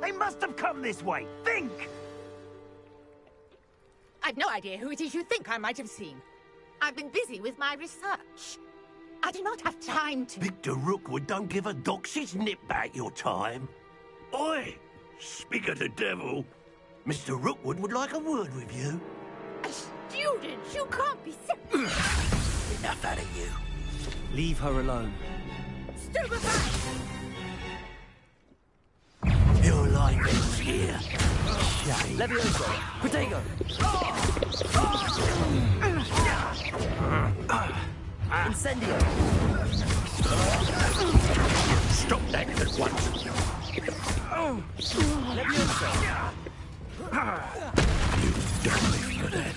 Speaker 7: They must have come this way. Think!
Speaker 11: I've no idea who it is you think I might have seen. I've been busy with my research. I do not have time to...
Speaker 13: Victor Rookwood don't give a doxy's nip back your time. Oi! Speak of the devil. Mr. Rookwood would like a word with you.
Speaker 11: A student? You can't be so...
Speaker 13: Enough out of you.
Speaker 2: Leave her alone.
Speaker 11: Stupefy!
Speaker 13: Your life ends here. Shame.
Speaker 2: Levioso! Protego! Incendio!
Speaker 13: Stop that at once.
Speaker 2: Levioso!
Speaker 13: You die for that.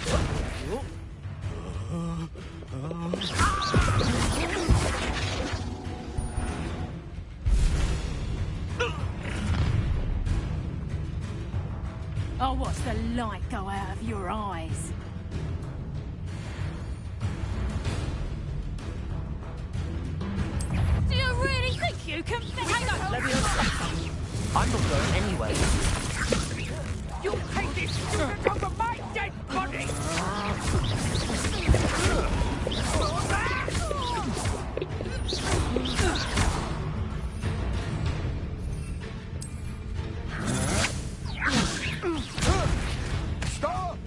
Speaker 19: Oh, watch the light go out of your eyes. Do you really think you can...
Speaker 2: I'm not going anywhere.
Speaker 11: You take this student over my dead body!
Speaker 7: Stop!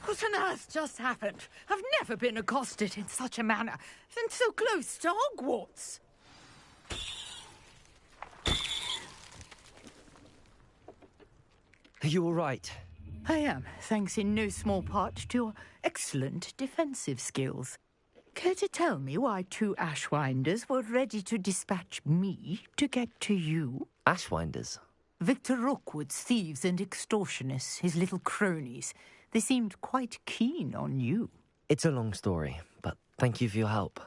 Speaker 11: What on earth just happened? I've never been accosted in such a manner, and so close to Hogwarts.
Speaker 2: Are you all right?
Speaker 16: I am, thanks in no small part to your excellent defensive skills. Care to tell me why two Ashwinders were ready to dispatch me to get to you?
Speaker 2: Ashwinders?
Speaker 16: Victor Rookwood's thieves and extortionists, his little cronies. They seemed quite keen on you.
Speaker 2: It's a long story, but thank you for your help.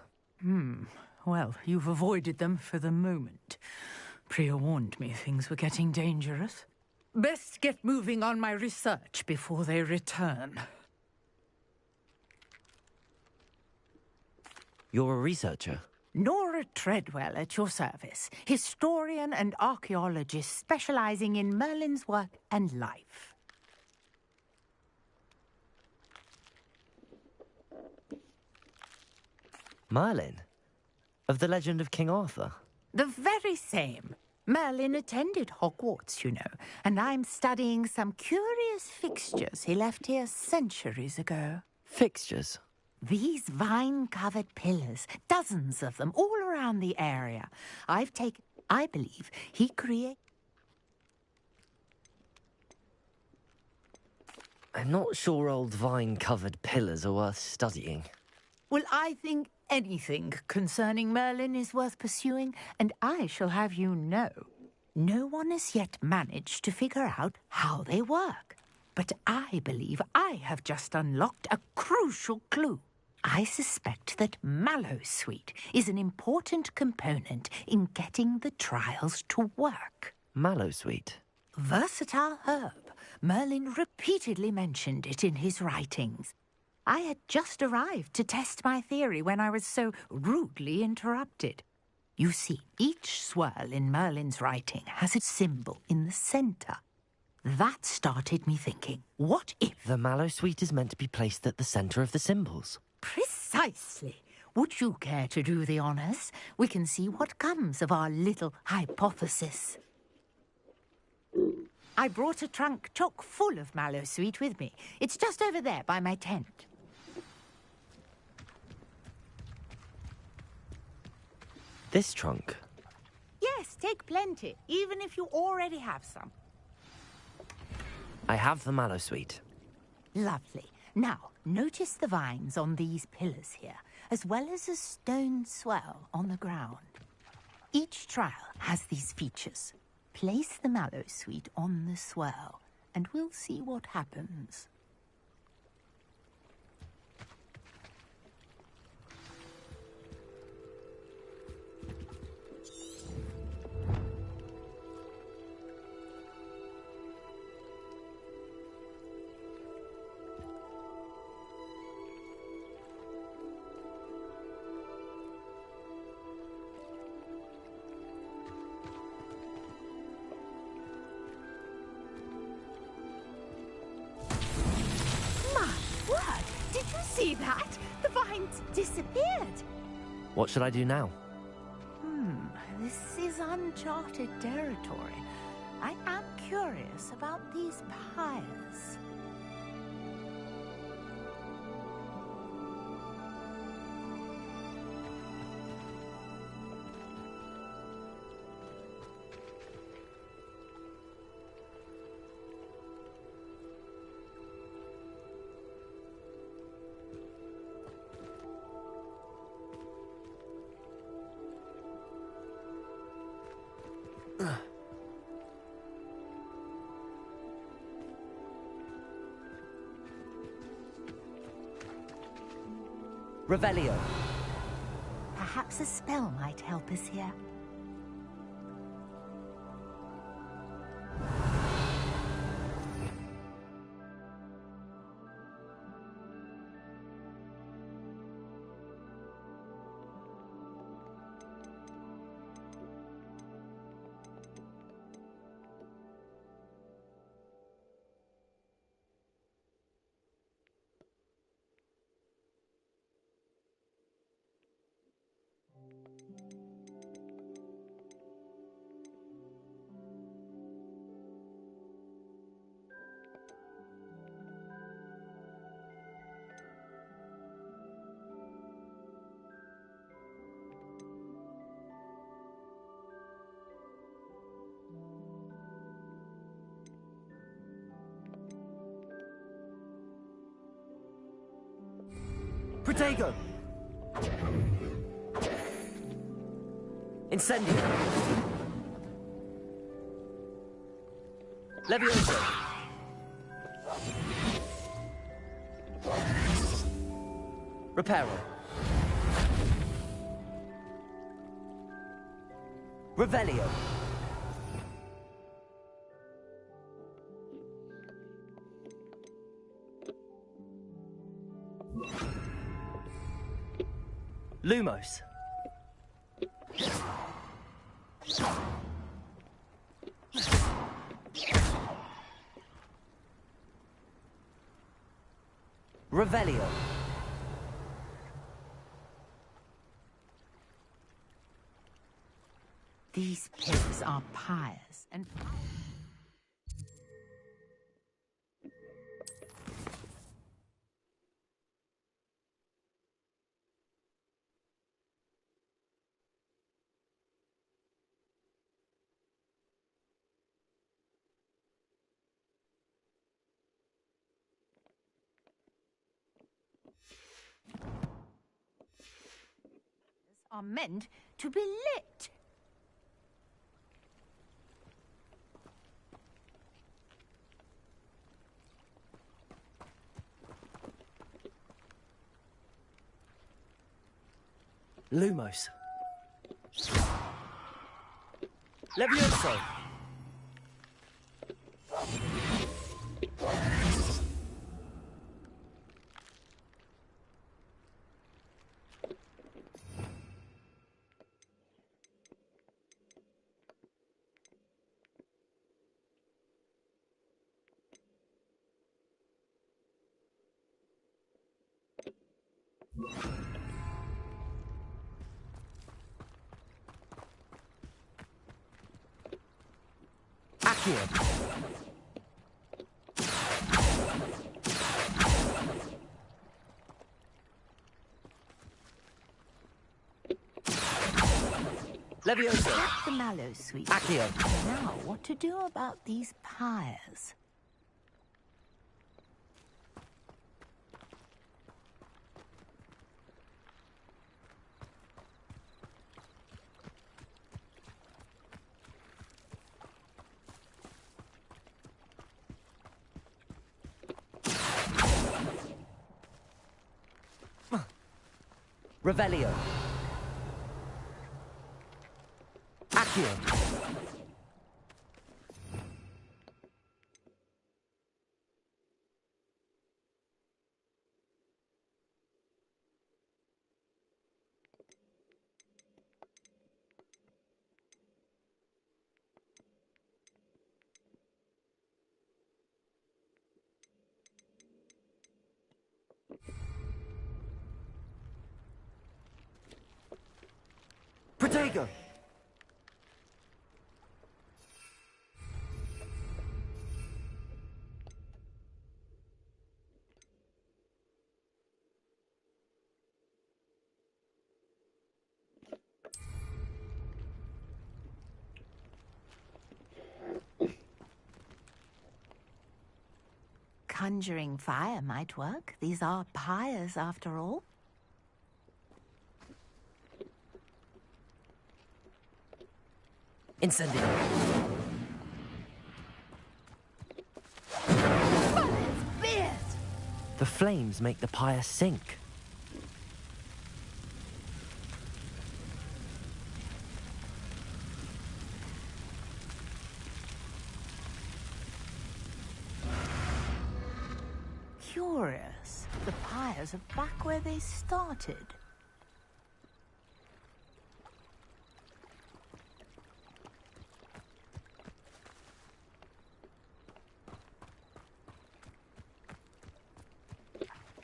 Speaker 16: Well, you've avoided them for the moment. Priya warned me things were getting dangerous. Best get moving on my research before they return.
Speaker 2: You're a researcher?
Speaker 16: Nora Treadwell at your service, historian and archaeologist specializing in Merlin's work and life.
Speaker 2: Merlin? Of the legend of King Arthur?
Speaker 16: The very same. Merlin attended Hogwarts, you know, and I'm studying some curious fixtures he left here centuries ago.
Speaker 2: Fixtures?
Speaker 16: These vine-covered pillars, dozens of them, all around the area. I believe he created...
Speaker 2: I'm not sure old vine-covered pillars are worth studying.
Speaker 16: Well, I think anything concerning Merlin is worth pursuing, and I shall have you know, no one has yet managed to figure out how they work. But I believe I have just unlocked a crucial clue. I suspect that Mallowsweet is an important component in getting the trials to work.
Speaker 2: Mallowsweet?
Speaker 16: Versatile herb. Merlin repeatedly mentioned it in his writings. I had just arrived to test my theory when I was so rudely interrupted. You see, each swirl in Merlin's writing has a symbol in the centre. That started me thinking, what if...
Speaker 2: The Mallowsweet is meant to be placed at the centre of the symbols.
Speaker 16: Precisely. Would you care to do the honours? We can see what comes of our little hypothesis. I brought a trunk chock full of Mallowsweet with me. It's just over there by my tent.
Speaker 2: This trunk?
Speaker 16: Yes, take plenty, even if you already have some.
Speaker 2: I have the Mallowsweet.
Speaker 16: Lovely. Now, notice the vines on these pillars here, as well as a stone swell on the ground. Each trial has these features. Place the Mallowsweet on the swell, and we'll see what happens. See that? The vines disappeared.
Speaker 2: What should I do now?
Speaker 16: This is uncharted territory. I am curious about these pyres.
Speaker 2: Revelio.
Speaker 16: Perhaps a spell might help us here.
Speaker 2: Protego! Incendio! Levioso! Reparo! Revelio! Lumos. Revelio.
Speaker 16: These pits are pyres, and... are meant to be lit.
Speaker 2: Lumos. Levioso. Accio. Levioso.
Speaker 16: Get the mallow, sweet.
Speaker 2: Accio.
Speaker 16: Now, what to do about these pyres?
Speaker 2: Revelio. Accio. Protego.
Speaker 16: Conjuring fire might work. These are pyres, after all.
Speaker 2: Incendio. The flames make the pyre sink.
Speaker 16: Curious. The pyres are back where they started.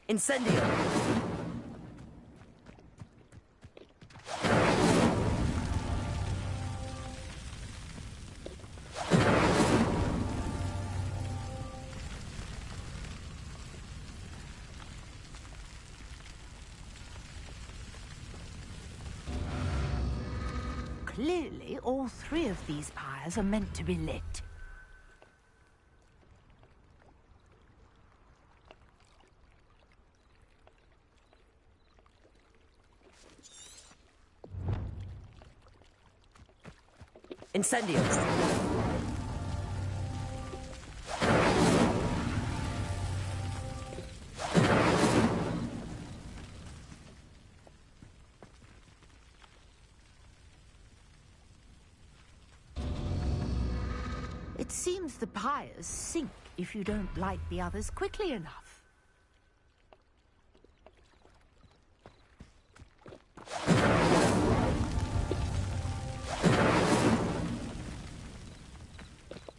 Speaker 2: Incendio.
Speaker 16: Clearly, all three of these pyres are meant to be lit.
Speaker 2: Incendio.
Speaker 16: It seems the pyres sink if you don't light the others quickly enough.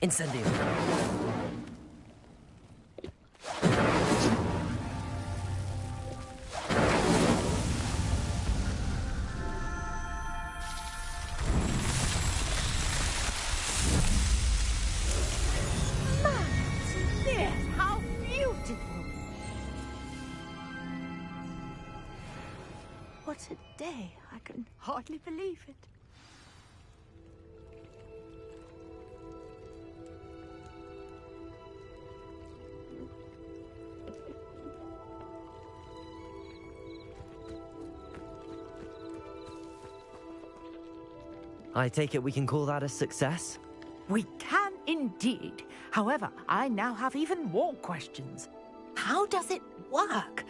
Speaker 2: Incendio.
Speaker 16: What a day. I can hardly believe it.
Speaker 2: I take it we can call that a success?
Speaker 16: We can indeed. However, I now have even more questions. How does it work?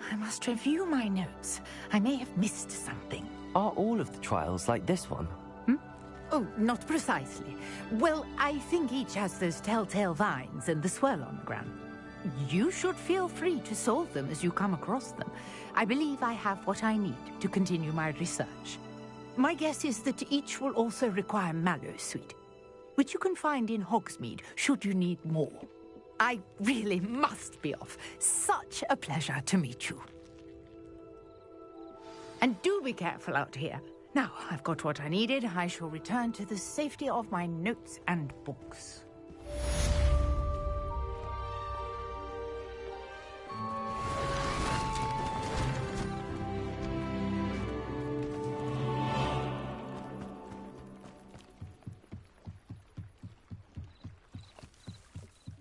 Speaker 16: I must review my notes. I may have missed something.
Speaker 2: Are all of the trials like this one?
Speaker 16: Oh, not precisely. Well, I think each has those telltale vines and the swirl on the ground. You should feel free to solve them as you come across them. I believe I have what I need to continue my research. My guess is that each will also require mallow sweet, which you can find in Hogsmeade should you need more. I really must be off. Such a pleasure to meet you. And do be careful out here. Now, I've got what I needed. I shall return to the safety of my notes and books.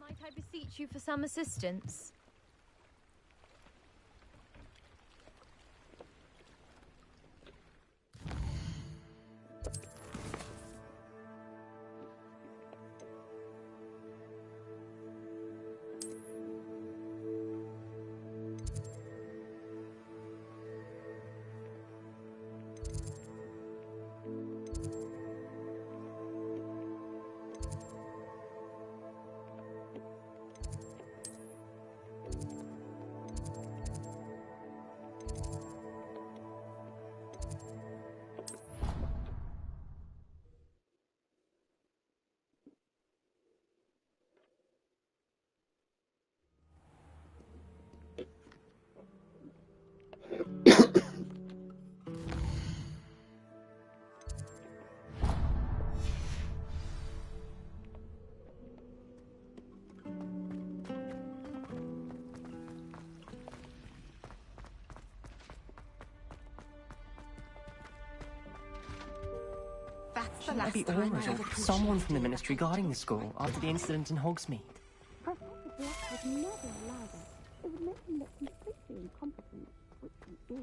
Speaker 3: Might I beseech you for some assistance?
Speaker 8: Shouldn't there be Aurors or someone from the Ministry guarding the school after the incident in Hogsmeade?
Speaker 1: Professor Black would never allow that. It would make him look completely incompetent, which he is.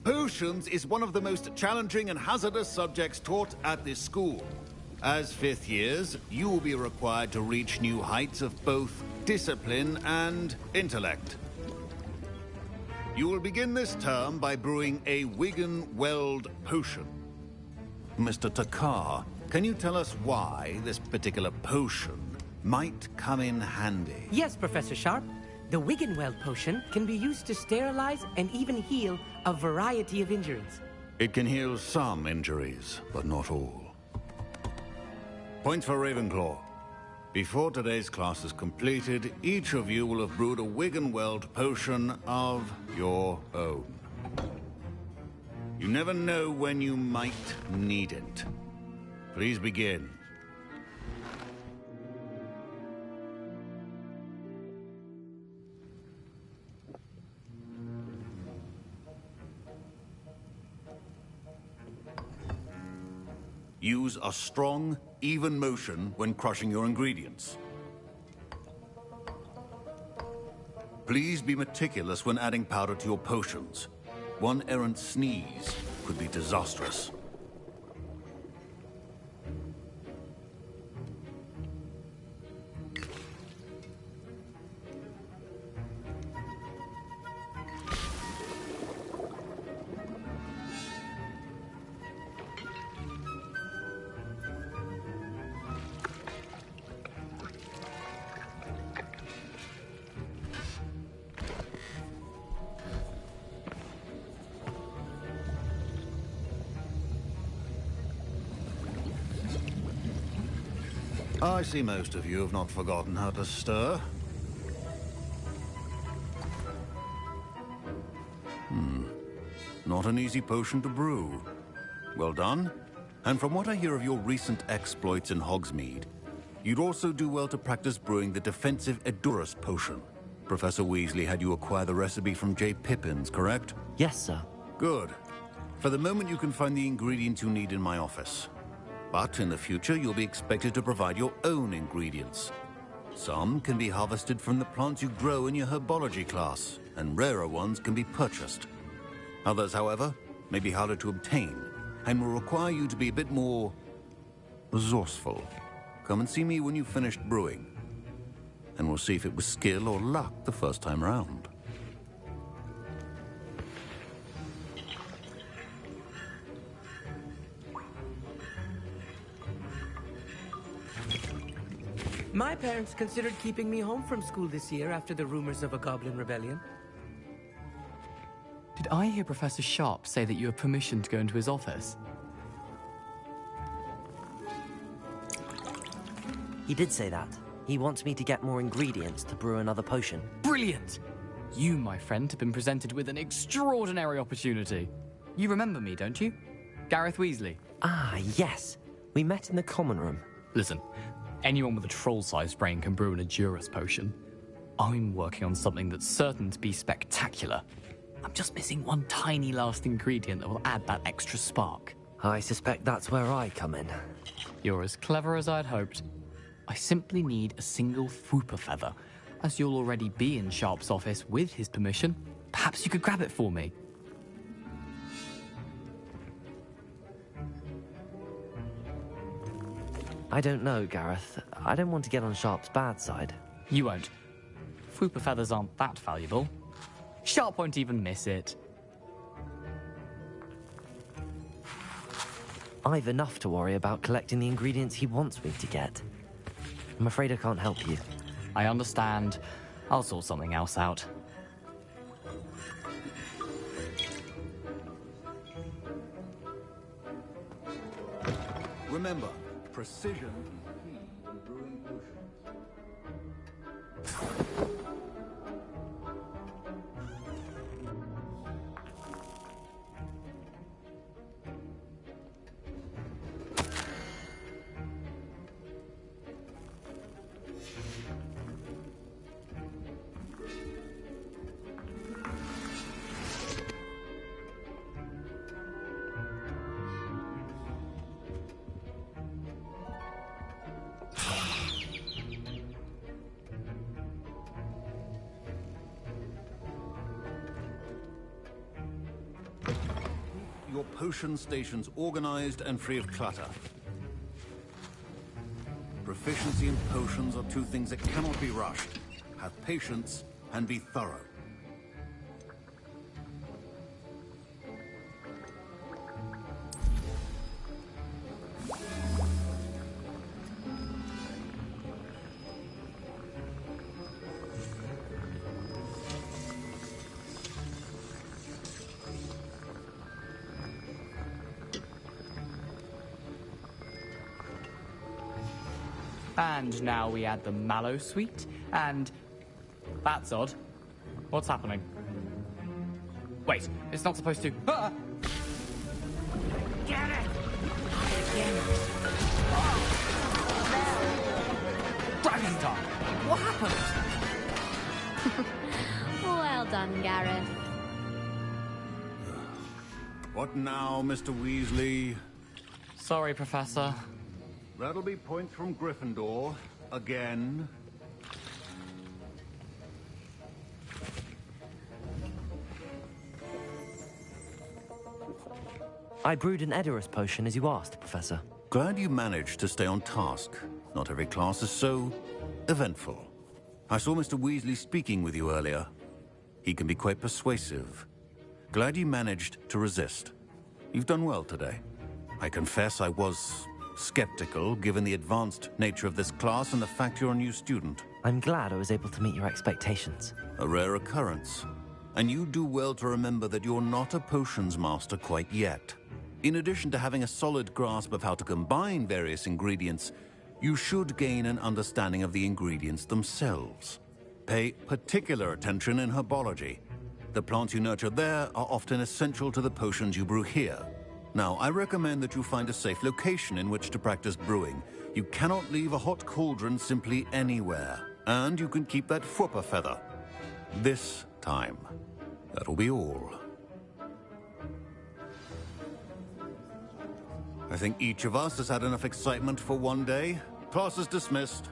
Speaker 22: Potions is one of the most challenging and hazardous subjects taught at this school. As fifth years, you will be required to reach new heights of both discipline and intellect. You will begin this term by brewing a Wigan-Weld potion. Mr. Takar, can you tell us why this particular potion might come in handy?
Speaker 8: Yes, Professor Sharp. The Wigan-Weld potion can be used to sterilize and even heal a variety of injuries.
Speaker 22: It can heal some injuries, but not all. Points for Ravenclaw. Before today's class is completed, each of you will have brewed a Wigan-Weld potion of your own. You never know when you might need it. Please begin. Use a strong, even motion when crushing your ingredients. Please be meticulous when adding powder to your potions. One errant sneeze could be disastrous. I see most of you have not forgotten how to stir. Not an easy potion to brew. Well done. And from what I hear of your recent exploits in Hogsmeade, you'd also do well to practice brewing the defensive Edurus potion. Professor Weasley had you acquire the recipe from J. Pippins, correct?
Speaker 2: Yes, sir.
Speaker 22: Good. For the moment, you can find the ingredients you need in my office. But in the future, you'll be expected to provide your own ingredients. Some can be harvested from the plants you grow in your herbology class, and rarer ones can be purchased. Others, however, may be harder to obtain, and will require you to be a bit more resourceful. Come and see me when you've finished brewing, and we'll see if it was skill or luck the first time round.
Speaker 8: My parents considered keeping me home from school this year after the rumors of a goblin rebellion.
Speaker 4: Did I hear Professor Sharp say that you have permission to go into his office?
Speaker 2: He did say that. He wants me to get more ingredients to brew another potion.
Speaker 4: Brilliant! You, my friend, have been presented with an extraordinary opportunity. You remember me, don't you? Gareth Weasley.
Speaker 2: Ah, yes. We met in the common room.
Speaker 4: Listen, anyone with a troll-sized brain can brew an Edurus potion. I'm working on something that's certain to be spectacular. I'm just missing one tiny last ingredient that will add that extra spark.
Speaker 2: I suspect that's where I come in.
Speaker 4: You're as clever as I'd hoped. I simply need a single Fwooper feather. As you'll already be in Sharp's office with his permission, perhaps you could grab it for me.
Speaker 2: I don't know, Gareth. I don't want to get on Sharp's bad side.
Speaker 4: You won't. Fwooper feathers aren't that valuable. Sharp won't even miss it.
Speaker 2: I've enough to worry about collecting the ingredients he wants me to get. I'm afraid I can't help you.
Speaker 4: I understand. I'll sort something else out.
Speaker 22: Remember, precision is key when brewing potions. Your potion stations organized and free of clutter. Proficiency in potions are two things that cannot be rushed. Have patience and be thorough.
Speaker 4: And now we add the mallow sweet, and... That's odd. What's happening? Wait, it's not supposed to... Ah!
Speaker 21: Get it!
Speaker 4: Dragon Tongue! What happened?
Speaker 3: Well done, Gareth.
Speaker 22: What now, Mr. Weasley?
Speaker 4: Sorry, Professor.
Speaker 22: That'll be points from Gryffindor. Again.
Speaker 2: I brewed an Edorus potion as you asked, Professor.
Speaker 6: Glad you managed to stay on task. Not every class is so eventful. I saw Mr. Weasley speaking with you earlier. He can be quite persuasive. Glad you managed to resist. You've done well today. I confess I was skeptical, given the advanced nature of this class and the fact you're a new student.
Speaker 2: I'm glad I was able to meet your expectations.
Speaker 6: A rare occurrence. And you do well to remember that you're not a potions master quite yet. In addition to having a solid grasp of how to combine various ingredients, you should gain an understanding of the ingredients themselves. Pay particular attention in herbology. The plants you nurture there are often essential to the potions you brew here. Now, I recommend that you find a safe location in which to practice brewing. You cannot leave a hot cauldron simply anywhere. And you can keep that Fwooper feather. This time. That'll be all. I think each of us has had enough excitement for one day. Class is dismissed.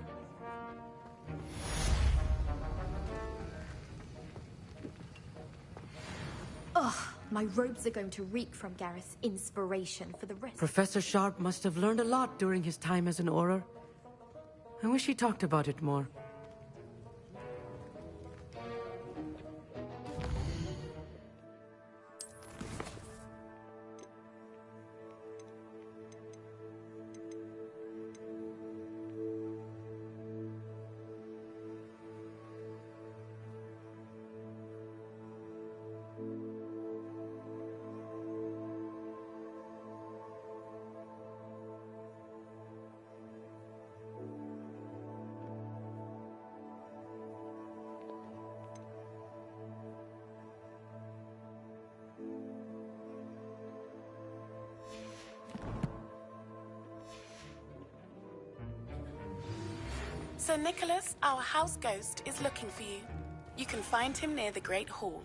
Speaker 12: Ugh, my robes are going to reek from Gareth's inspiration for the rest.
Speaker 8: Professor Sharp must have learned a lot during his time as an Auror. I wish he talked about it more.
Speaker 17: Sir Nicholas, our house ghost, is looking for you. You can find him near the Great Hall.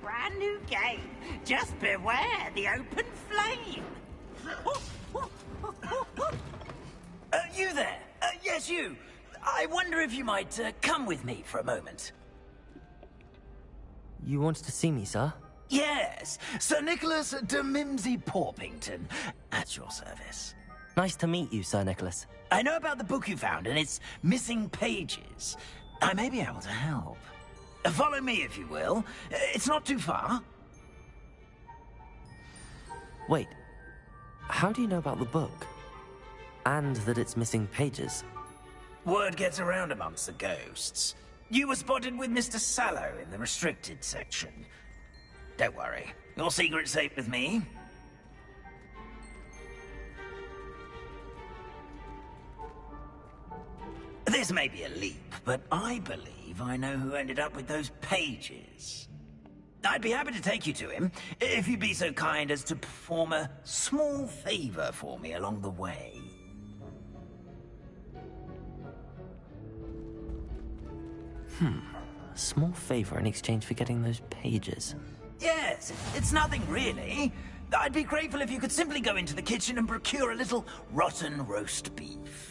Speaker 7: Brand new game. Just beware the open flame.
Speaker 14: You there? Yes, you. I wonder if you might come with me for a moment.
Speaker 2: You wanted to see me, sir?
Speaker 14: Yes, Sir Nicholas de Mimsy Porpington, at your service.
Speaker 2: Nice to meet you, Sir Nicholas.
Speaker 14: I know about the book you found and its missing pages. I may be able to help. Follow me, if you will. It's not too far.
Speaker 2: Wait, how do you know about the book? And that it's missing pages?
Speaker 14: Word gets around amongst the ghosts. You were spotted with Mr. Sallow in the restricted section. Don't worry, your secret's safe with me. This may be a leap, but I believe I know who ended up with those pages. I'd be happy to take you to him, if you'd be so kind as to perform a small favor for me along the way.
Speaker 2: A small favor in exchange for getting those pages.
Speaker 14: Yes, it's nothing really. I'd be grateful if you could simply go into the kitchen and procure a little rotten roast beef.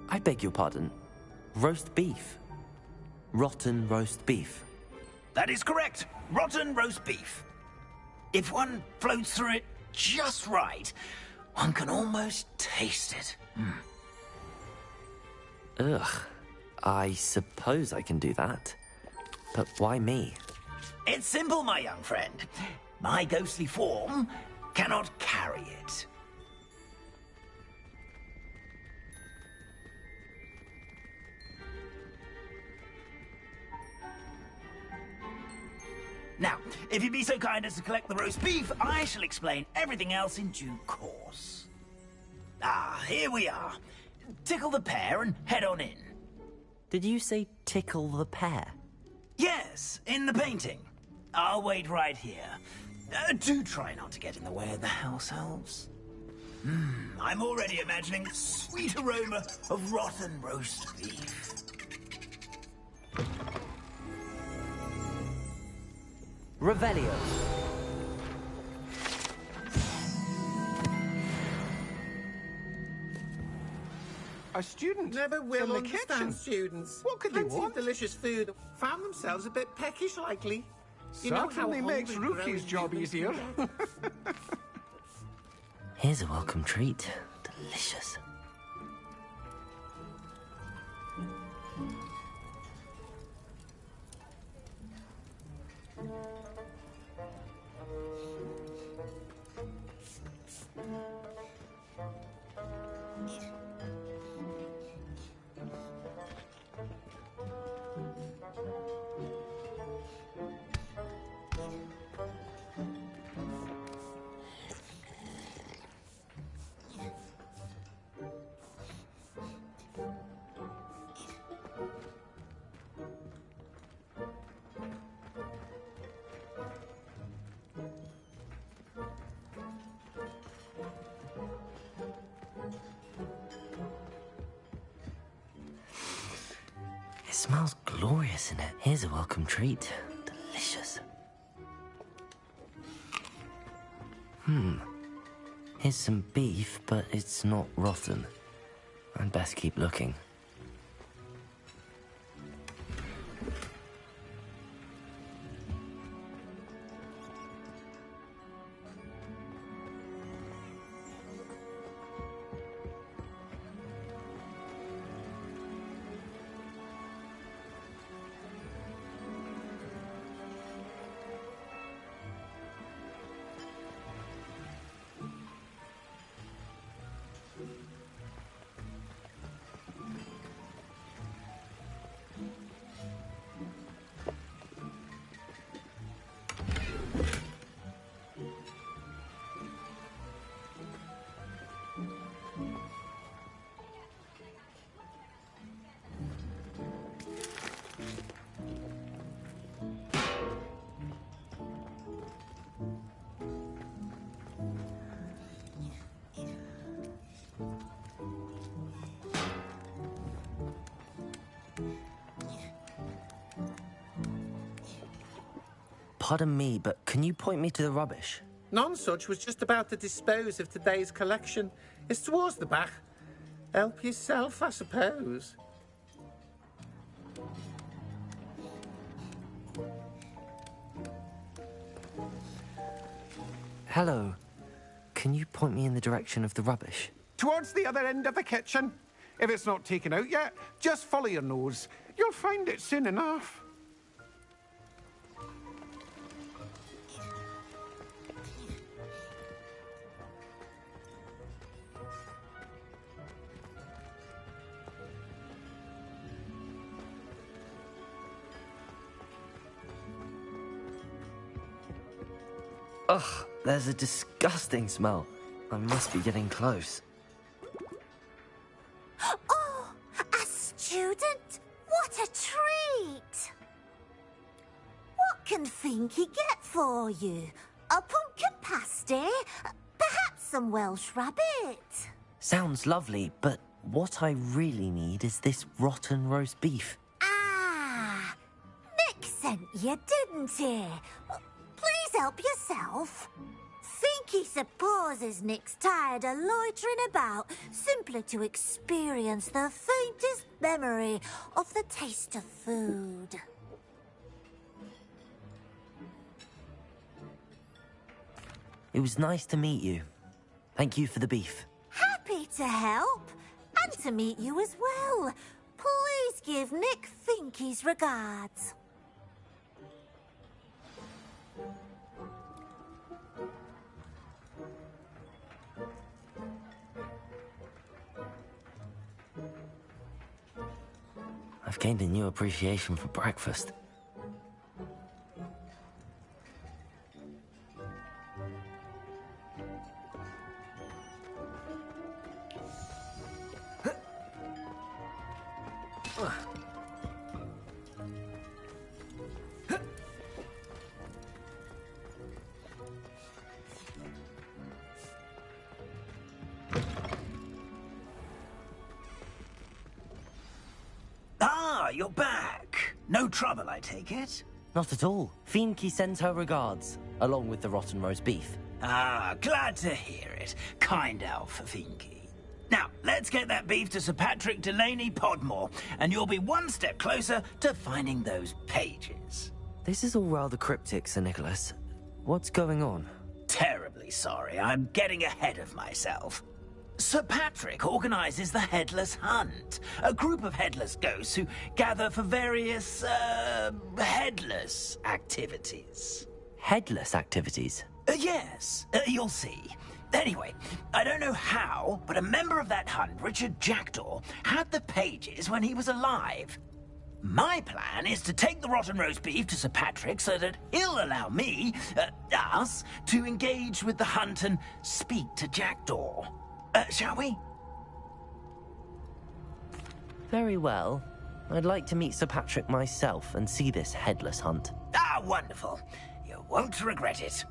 Speaker 2: I beg your pardon. Roast beef. Rotten roast beef.
Speaker 14: That is correct. Rotten roast beef. If one floats through it just right, one can almost taste it.
Speaker 2: Ugh. I suppose I can do that. But why me?
Speaker 14: It's simple, my young friend. My ghostly form cannot carry it. Now, if you'd be so kind as to collect the roast beef, I shall explain everything else in due course. Ah, here we are. Tickle the pear and head on in.
Speaker 2: Did you say tickle the pear?
Speaker 14: Yes, in the painting. I'll wait right here. Do try not to get in the way of the house elves. I'm already imagining the sweet aroma of rotten roast beef.
Speaker 2: Revelio.
Speaker 10: A student
Speaker 15: Never will
Speaker 10: in the
Speaker 15: understand
Speaker 10: kitchen.
Speaker 15: students.
Speaker 10: What could they
Speaker 15: Plenty
Speaker 10: want?
Speaker 15: of delicious food. Found themselves a bit peckish, likely. You know how
Speaker 10: Certainly makes
Speaker 15: hungry
Speaker 10: Rookie's
Speaker 15: growing
Speaker 10: job
Speaker 15: humans
Speaker 10: easier.
Speaker 15: can get.
Speaker 2: Here's a welcome treat. Delicious. It smells glorious in it. Here's a welcome treat. Delicious. Here's some beef, but it's not rotten. I'd best keep looking. Pardon me, but can you point me to the rubbish?
Speaker 15: Nonsuch was just about to dispose of today's collection. It's towards the back. Help yourself, I suppose.
Speaker 2: Hello. Can you point me in the direction of the rubbish?
Speaker 10: Towards the other end of the kitchen. If it's not taken out yet, just follow your nose. You'll find it soon enough.
Speaker 2: Ugh, there's a disgusting smell. I must be getting close.
Speaker 23: Oh, a student? What a treat! What can Finky get for you? A pumpkin pasty? Perhaps some Welsh rabbit?
Speaker 2: Sounds lovely, but what I really need is this rotten roast beef.
Speaker 23: Ah, Nick sent you, didn't he? Please help yourself. Finky supposes Nick's tired of loitering about simply to experience the faintest memory of the taste of food.
Speaker 2: It was nice to meet you. Thank you for the beef.
Speaker 23: Happy to help, and to meet you as well. Please give Nick Finky's regards.
Speaker 2: I've gained a new appreciation for breakfast.
Speaker 14: Ah, you're back. No trouble, I take it?
Speaker 2: Not at all. Fienke sends her regards, along with the rotten roast beef.
Speaker 14: Ah, glad to hear it. Kind elf, Fienke. Now, let's get that beef to Sir Patrick Delaney Podmore, and you'll be one step closer to finding those pages.
Speaker 2: This is all rather cryptic, Sir Nicholas. What's going on?
Speaker 14: Terribly sorry, I'm getting ahead of myself. Sir Patrick organizes the Headless Hunt, a group of headless ghosts who gather for various, headless activities.
Speaker 2: Headless activities?
Speaker 14: Yes, you'll see. Anyway, I don't know how, but a member of that hunt, Richard Jackdaw, had the pages when he was alive. My plan is to take the rotten roast beef to Sir Patrick so that he'll allow me, us, to engage with the hunt and speak to Jackdaw. Shall we?
Speaker 2: Very well. I'd like to meet Sir Patrick myself and see this headless hunt.
Speaker 14: Ah, wonderful. You won't regret it.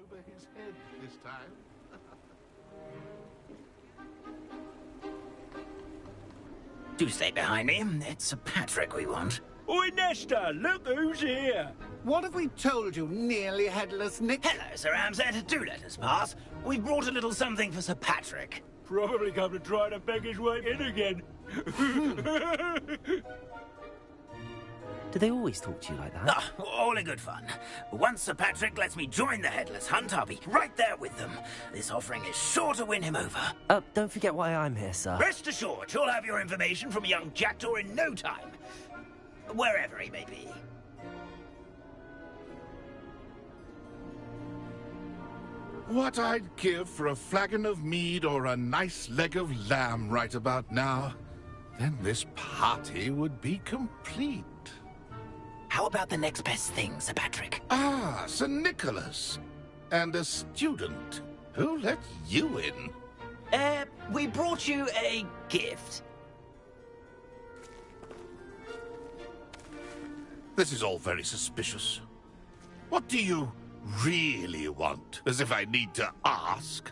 Speaker 10: Over his head this time.
Speaker 14: Do stay behind me. It's Sir Patrick we want.
Speaker 5: Oi, Nesta, look who's here.
Speaker 10: What have we told you, nearly headless Nick?
Speaker 14: Hello, Sir Amset. Do let us pass. We brought a little something for Sir Patrick.
Speaker 5: Probably come to try to beg his way in again.
Speaker 2: Do they always talk to you like that?
Speaker 14: Ah, all in good fun. Once Sir Patrick lets me join the Headless Hunt, I'll be right there with them. This offering is sure to win him over.
Speaker 2: Don't forget why I'm here, sir.
Speaker 14: Rest assured, you'll have your information from young Jackdaw in no time. Wherever he may be.
Speaker 10: What I'd give for a flagon of mead or a nice leg of lamb right about now. Then this party would be complete.
Speaker 14: How about the next best thing, Sir Patrick?
Speaker 10: Ah, Sir Nicholas. And a student. Who let you in?
Speaker 14: We brought you a gift.
Speaker 10: This is all very suspicious. What do you really want? As if I need to ask.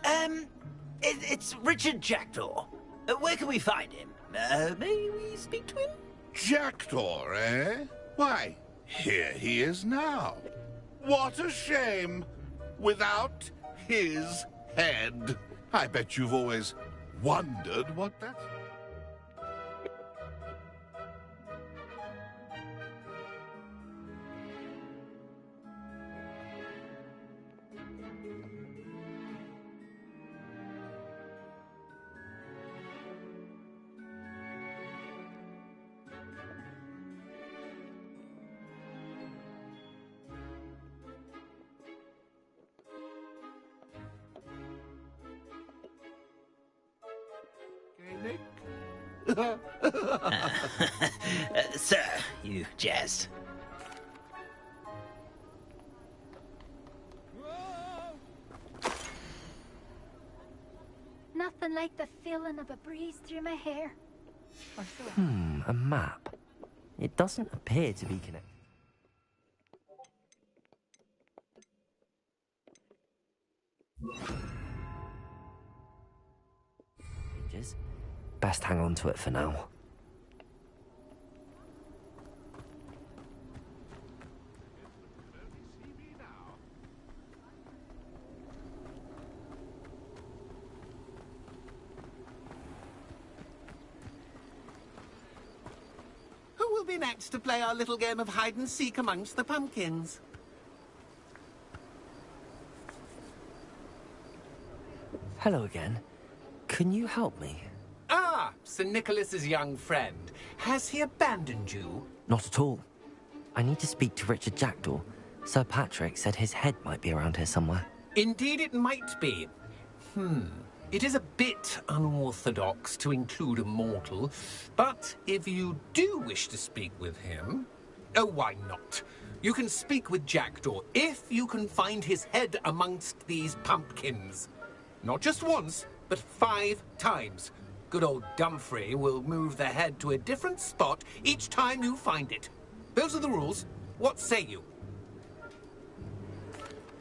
Speaker 14: It's Richard Jackdaw. Where can we find him? May we speak to him?
Speaker 10: Jackdaw, eh? Why, here he is now. What a shame. Without his head. I bet you've always wondered what that's...
Speaker 14: Sir, you jest.
Speaker 3: Nothing like the feeling of a breeze through my hair.
Speaker 2: A map. It doesn't appear to be connected. Best hang on to it for now.
Speaker 15: Who will be next to play our little game of hide-and-seek amongst the pumpkins?
Speaker 2: Hello again. Can you help me?
Speaker 15: Ah, Sir Nicholas's young friend. Has he abandoned you?
Speaker 2: Not at all. I need to speak to Richard Jackdaw. Sir Patrick said his head might be around here somewhere.
Speaker 15: Indeed it might be. It is a bit unorthodox to include a mortal, but if you do wish to speak with him... Oh, why not? You can speak with Jackdaw if you can find his head amongst these pumpkins. Not just once, but 5 times. Good old Dumfrey will move the head to a different spot each time you find it. Those are the rules. What say you?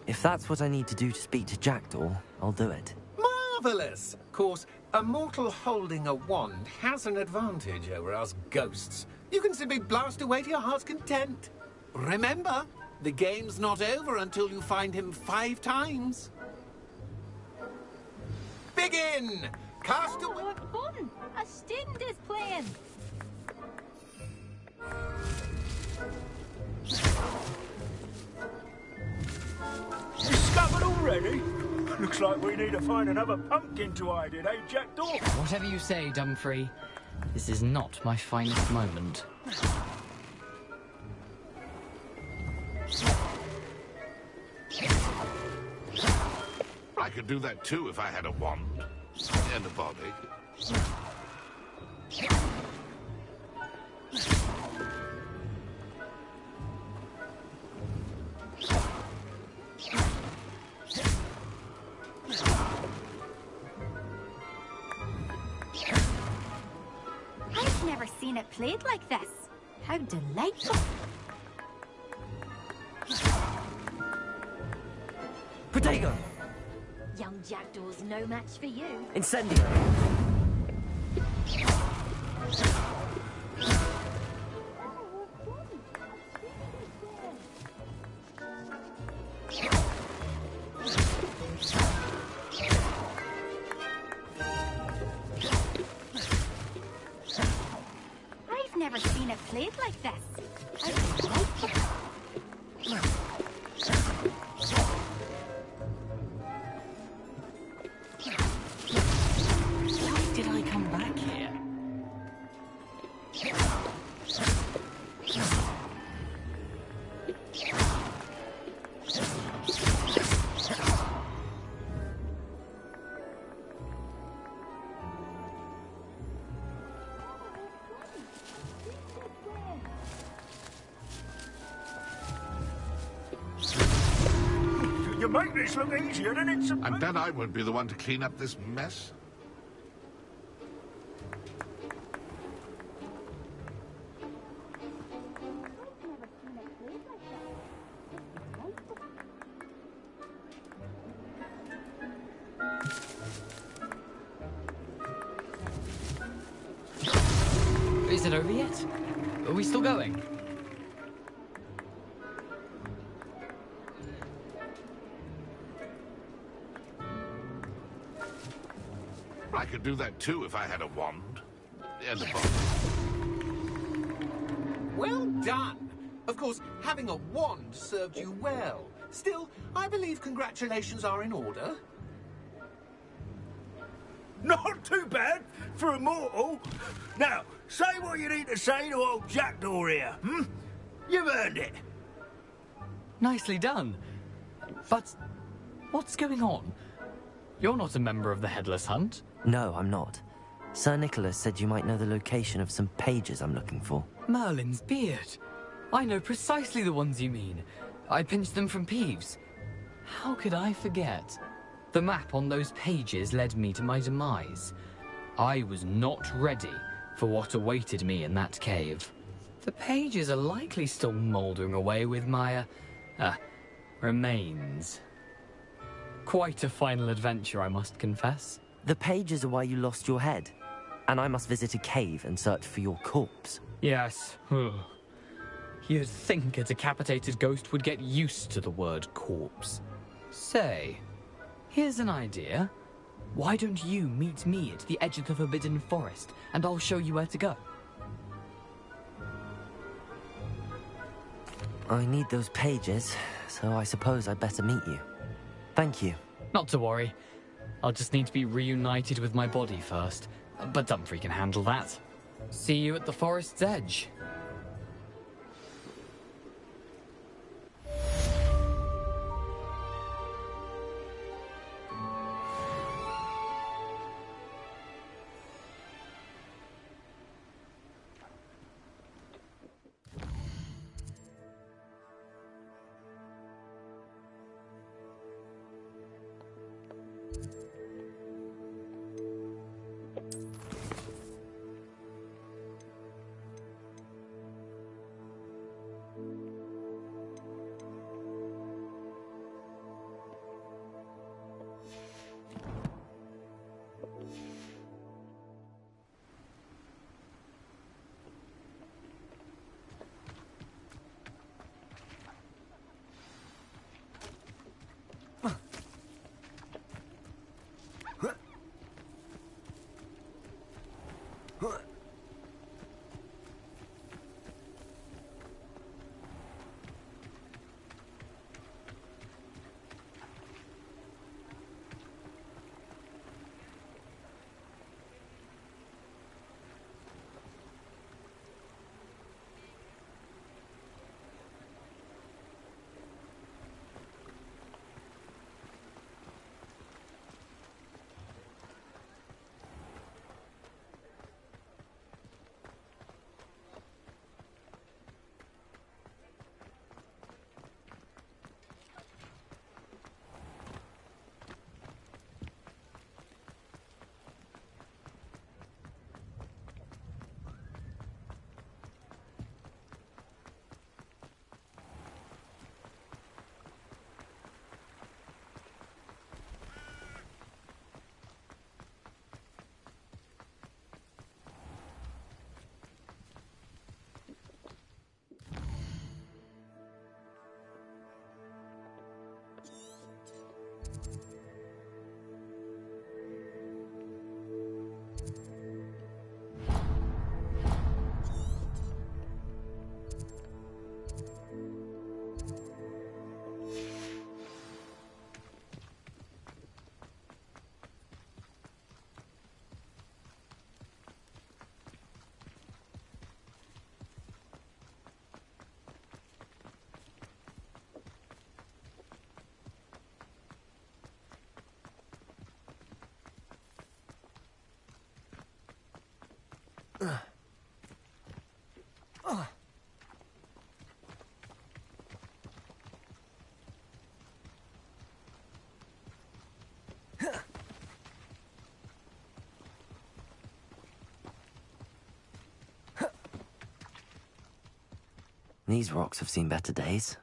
Speaker 2: If that's what I need to do to speak to Jackdaw, I'll do it.
Speaker 15: Marvellous! Of course, a mortal holding a wand has an advantage over us ghosts. You can simply blast away to your heart's content. Remember, the game's not over until you find him 5 times. Begin! Cast away...
Speaker 3: What fun! A student is playing!
Speaker 5: Discovered already? Looks like we need to find another pumpkin to hide in, eh, Jackdaw?
Speaker 4: Whatever you say, Dumfrey. This is not my finest moment.
Speaker 10: I could do that too if I had a wand. And a body.
Speaker 3: I've never seen it played like this. How delightful.
Speaker 2: Protego!
Speaker 3: Young Jackdaw's no match for you.
Speaker 2: Incendio!
Speaker 3: I've never seen it played like this. How delightful.
Speaker 4: Why did I come back here?
Speaker 5: You make this look easier than it's supposed.
Speaker 10: I'm glad I won't be the one to clean up this mess.
Speaker 4: Is it over yet? Are we still going?
Speaker 10: I could do that too if I had a wand. And a body.
Speaker 15: Well done! Of course, having a wand served you well. Still, I believe congratulations are in order.
Speaker 5: Not too bad for a mortal. Now, say what you need to say to old Jackdaw here, hmm? You've earned it.
Speaker 4: Nicely done. But what's going on? You're not a member of the Headless Hunt.
Speaker 2: No, I'm not. Sir Nicholas said you might know the location of some pages I'm looking for.
Speaker 4: Merlin's beard. I know precisely the ones you mean. I pinched them from Peeves. How could I forget? The map on those pages led me to my demise. I was not ready for what awaited me in that cave. The pages are likely still mouldering away with my, remains. Quite a final adventure, I must confess.
Speaker 2: The pages are why you lost your head, and I must visit a cave and search for your corpse.
Speaker 4: Yes. You'd think a decapitated ghost would get used to the word corpse. Say, here's an idea. Why don't you meet me at the edge of the Forbidden Forest, and I'll show you where to go?
Speaker 2: I need those pages, so I suppose I'd better meet you. Thank you.
Speaker 4: Not to worry. I'll just need to be reunited with my body first. But Dumfrey can handle that. See you at the forest's edge.
Speaker 2: These rocks have seen better days.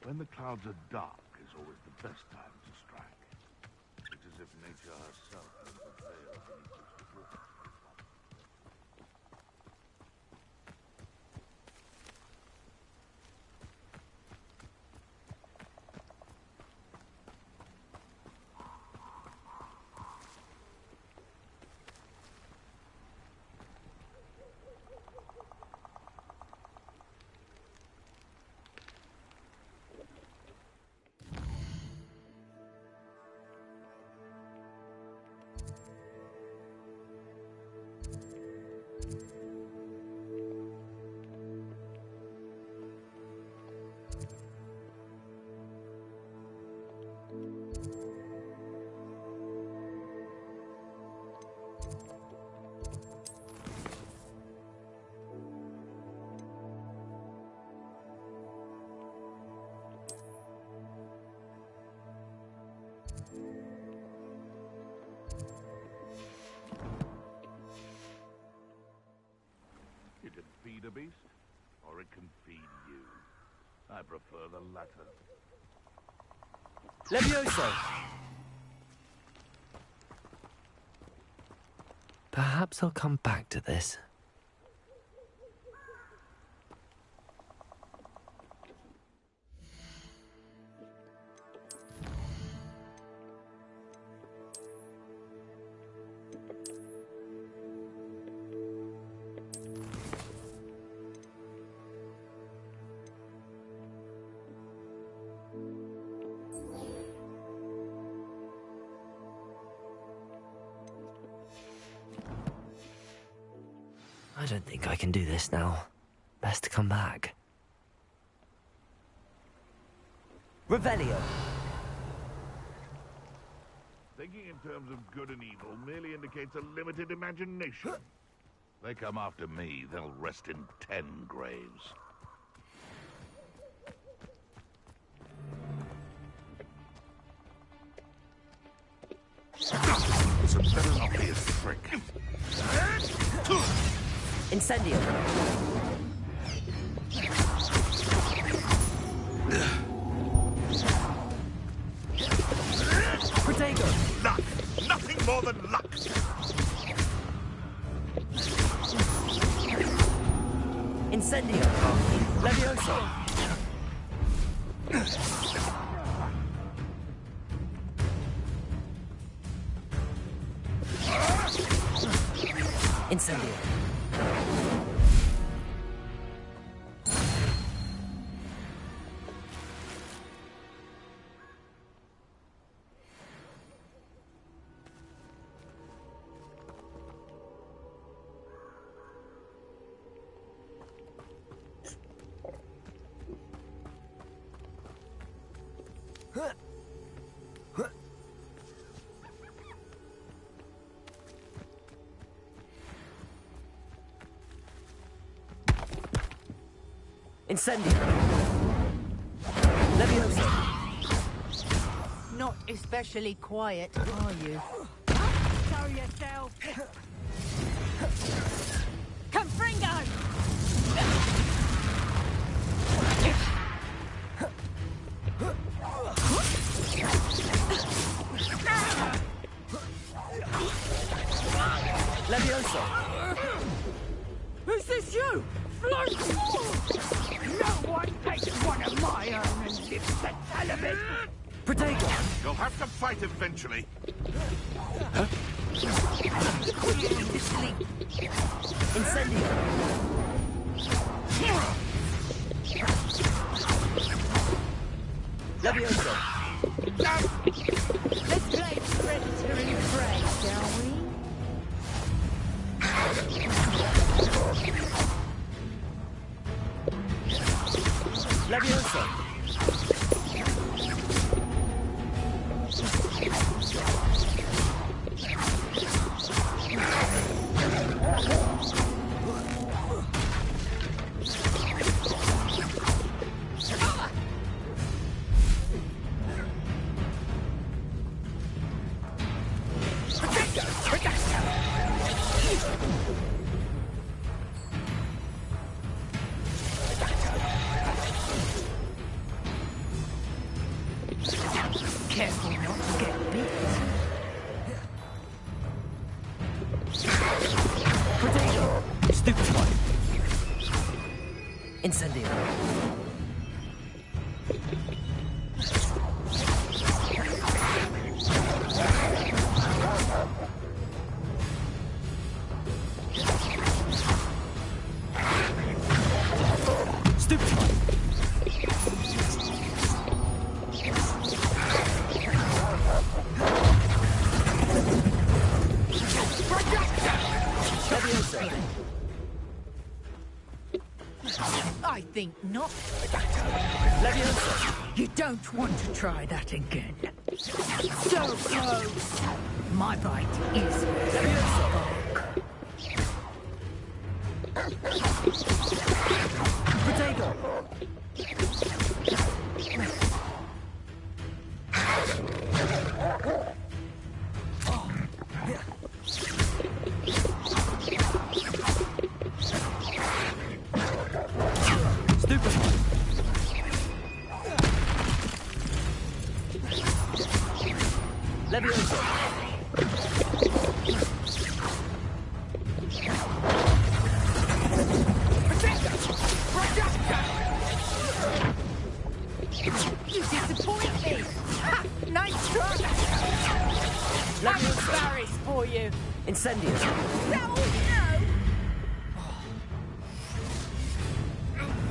Speaker 9: When the clouds are dark is always the best time to strike. It's as if nature herself has the veil beneath which to walk. You can feed a beast, or it can feed you. I prefer the latter.
Speaker 2: Levioso! Perhaps I'll come back to this. I don't think I can do this now. Best to come back. Revelio.
Speaker 9: Thinking in terms of good and evil merely indicates a limited imagination. They come after me, they'll rest in 10 graves. This had better not be a trick.
Speaker 2: Incendio. Protego.
Speaker 9: Luck! Nothing more than luck!
Speaker 2: Incendio. Levioso. Incendio. Incendio. Levioso.
Speaker 16: not especially quiet, are you?
Speaker 11: Show yourself! Confringo!
Speaker 2: Leviosa!
Speaker 11: Is this you? Float! No one takes one of my own and lives to tell of it!
Speaker 2: Protego!
Speaker 9: You'll have to fight eventually.
Speaker 2: Incendio! Leviosa!
Speaker 11: Let's play predator and prey, shall we?
Speaker 2: Leviosa!
Speaker 11: Careful not to get bit.
Speaker 2: Protego! Stupid one! Incendio! Stupid one!
Speaker 11: I think not.
Speaker 2: Leviosa!
Speaker 11: You don't want to try that again. So close. My bite is
Speaker 2: Protego! Stupid one! Leviosa!
Speaker 11: You disappoint me! Ha! Nice try!
Speaker 2: Leviosa!
Speaker 11: Barry's for you!
Speaker 2: Incendio!
Speaker 11: No!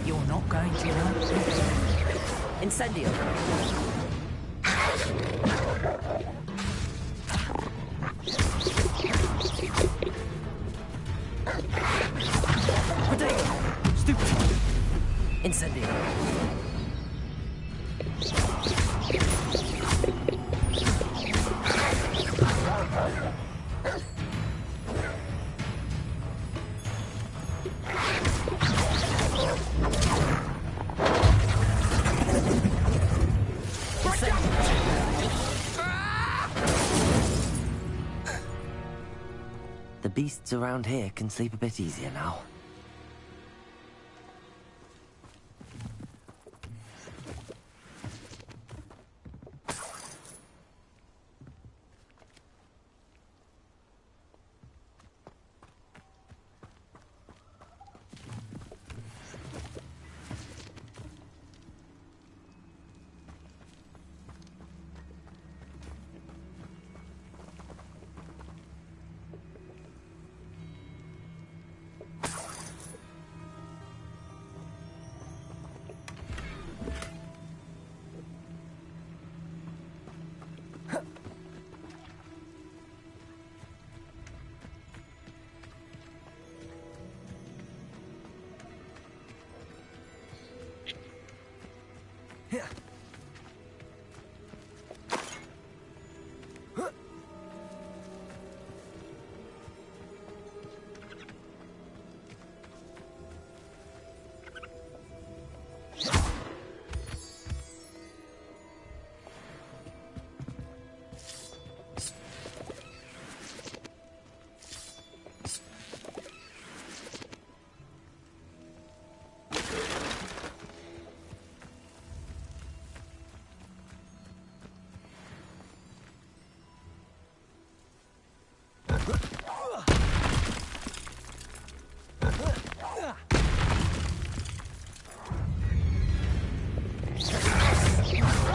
Speaker 11: You're not going to hurt me.
Speaker 2: Incendio! Protego! Stupid one! Incendio! The beasts around here can sleep a bit easier now.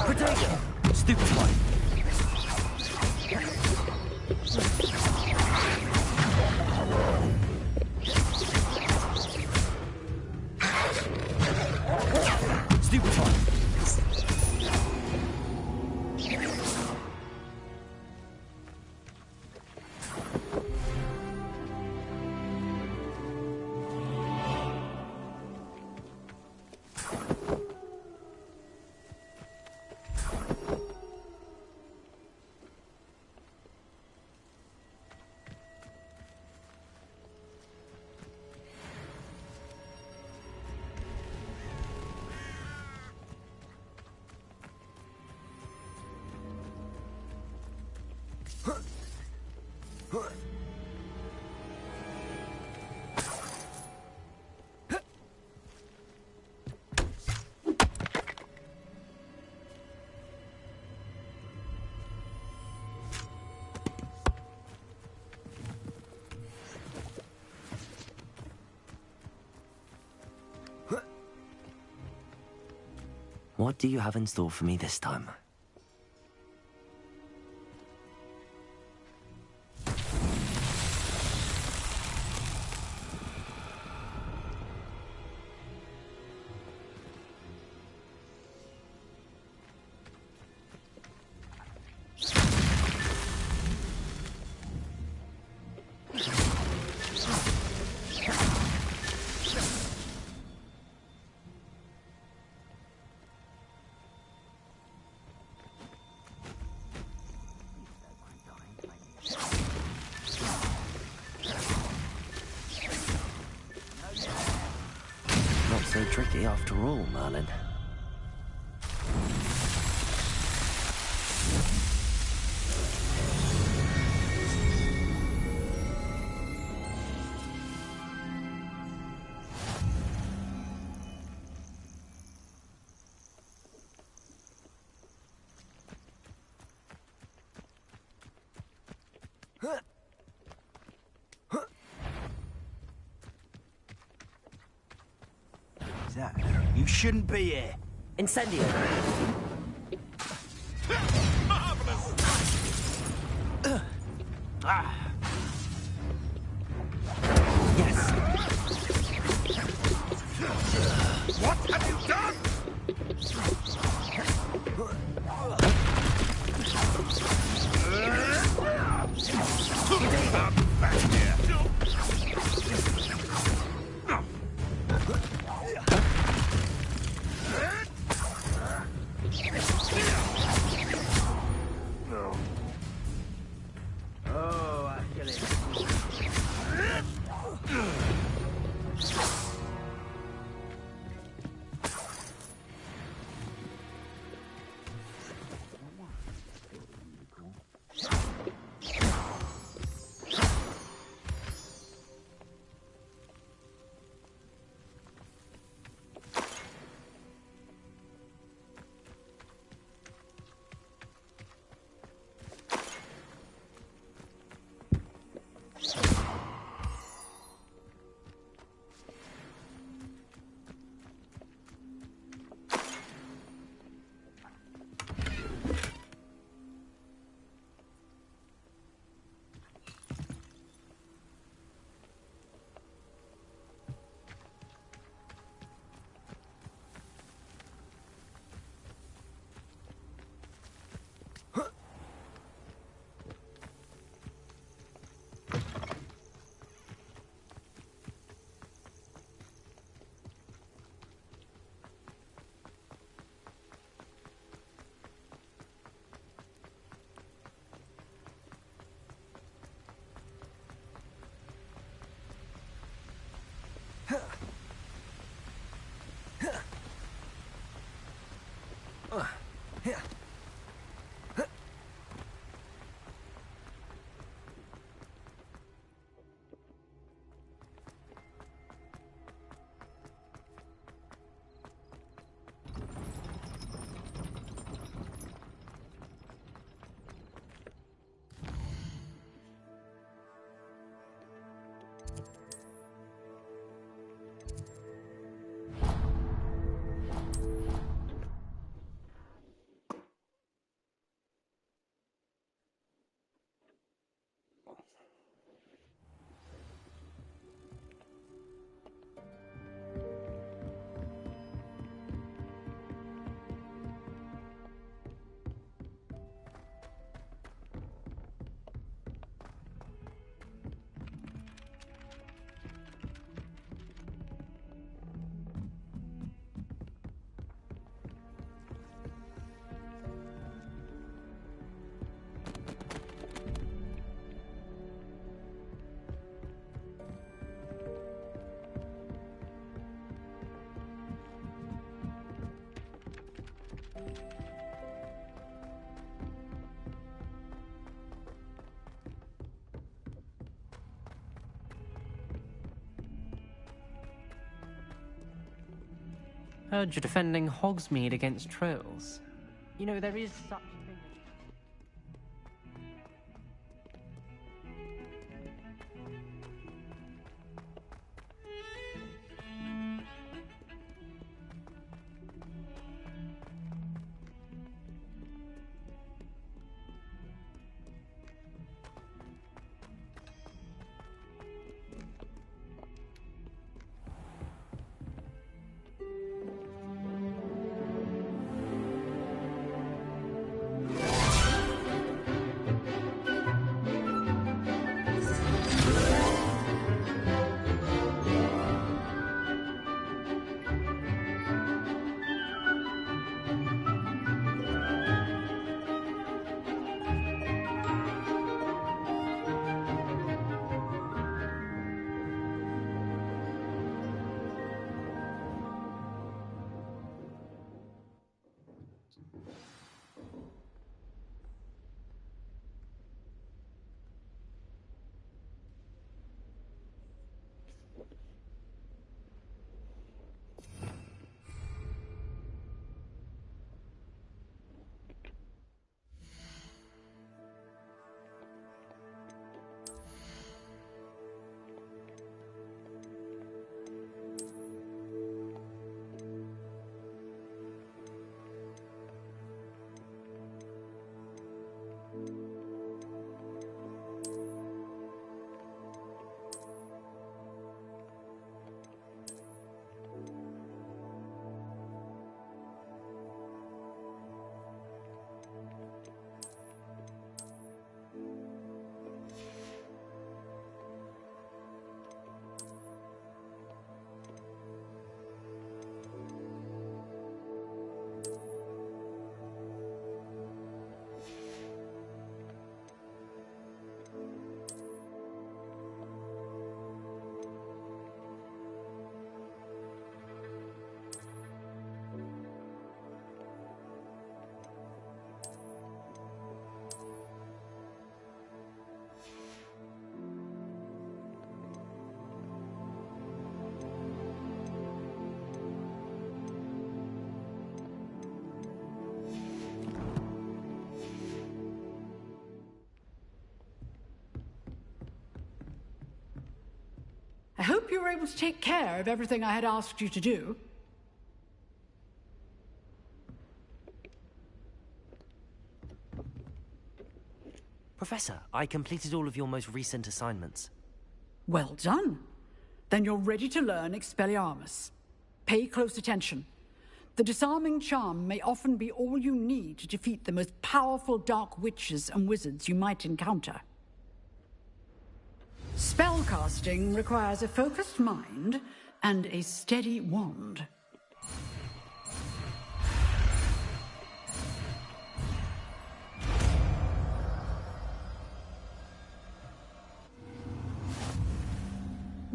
Speaker 2: Potato! Stupid one! Stupid one! What do you have in store for me this time? Not so tricky after all, Merlin.
Speaker 5: That, you shouldn't be here.
Speaker 2: Incendio. Yes.
Speaker 10: What have you done? Back here.
Speaker 5: Oh, I
Speaker 13: Heard you're defending Hogsmeade against trolls. You know, there is such a thing as...
Speaker 18: I hope you were able to take care of everything I had asked you to do.
Speaker 2: Professor, I completed all of your most recent assignments.
Speaker 18: Well done. Then you're ready to learn Expelliarmus. Pay close attention. The disarming charm may often be all you need to defeat the most powerful dark witches and wizards you might encounter. Spellcasting requires a focused mind and a steady wand.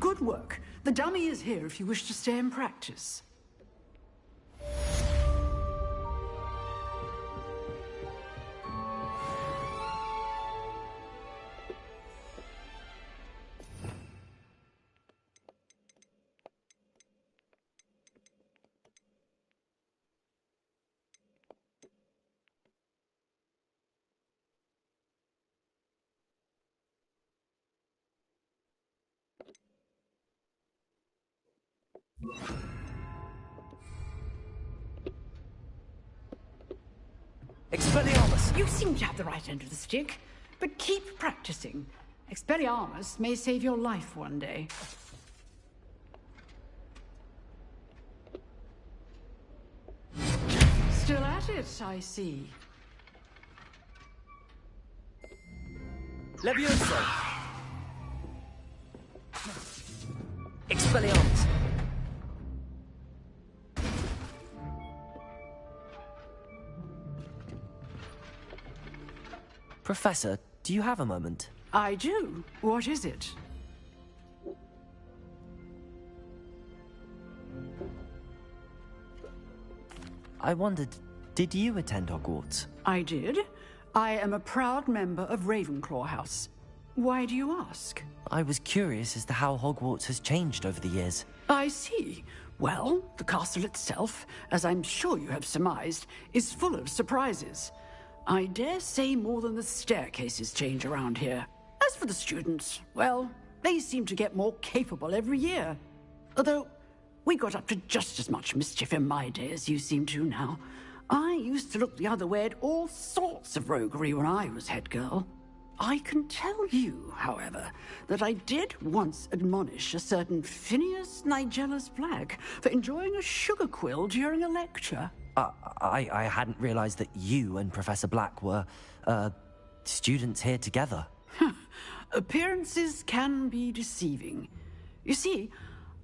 Speaker 18: Good work. The dummy is here if you wish to stay and practice.
Speaker 2: Expelliarmus!
Speaker 18: You seem to have the right end of the stick, but keep practicing. Expelliarmus may save your life one day. Still at it, I see.
Speaker 2: Levioso! Expelliarmus! Professor, do you have a moment?
Speaker 18: I do. What is it?
Speaker 2: I wondered, did you attend Hogwarts?
Speaker 18: I did. I am a proud member of Ravenclaw House. Why do you ask?
Speaker 2: I was curious as to how Hogwarts has changed over the years.
Speaker 18: I see. Well, the castle itself, as I'm sure you have surmised, is full of surprises. I dare say more than the staircases change around here. As for the students, well, they seem to get more capable every year. Although, we got up to just as much mischief in my day as you seem to now. I used to look the other way at all sorts of roguery when I was head girl. I can tell you, however, that I did once admonish a certain Phineas Nigellus Black for enjoying a sugar quill during a lecture.
Speaker 2: I hadn't realized that you and Professor Black were, students here together.
Speaker 18: Appearances can be deceiving. You see,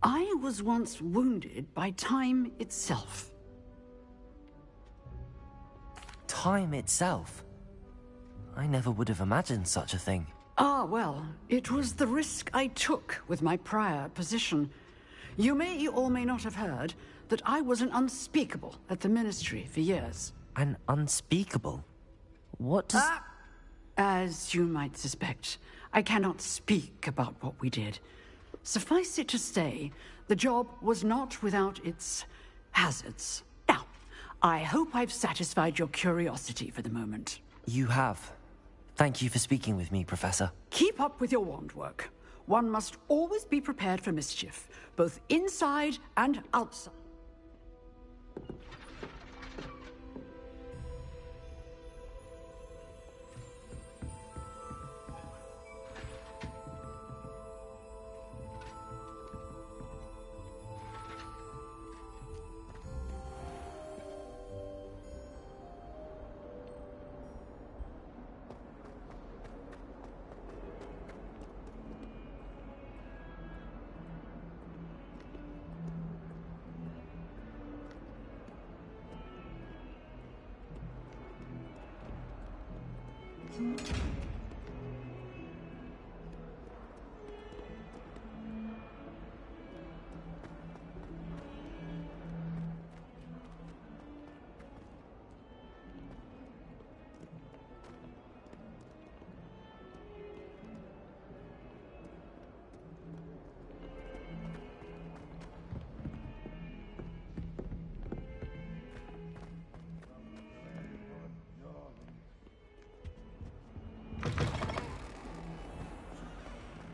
Speaker 18: I was once wounded by time itself.
Speaker 2: Time itself? I never would have imagined such a thing.
Speaker 18: Ah, well, it was the risk I took with my prior position. You may or may not have heard that I was an unspeakable at the Ministry for years.
Speaker 2: An unspeakable? What does...
Speaker 18: As you might suspect, I cannot speak about what we did. Suffice it to say, the job was not without its hazards. Now, I hope I've satisfied your curiosity for the moment.
Speaker 2: You have. Thank you for speaking with me, Professor.
Speaker 18: Keep up with your wand work. One must always be prepared for mischief, both inside and outside.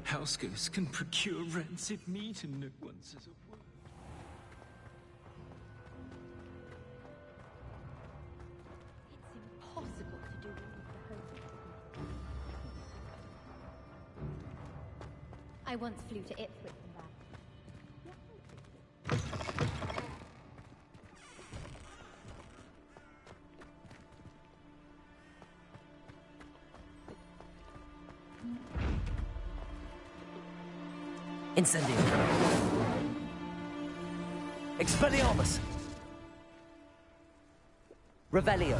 Speaker 1: House ghosts can procure rancid meat and no one says a word.
Speaker 3: It's impossible to do all of the homework. I once flew to Ipswich and back.
Speaker 2: Incendio. Expelliarmus. Revelio.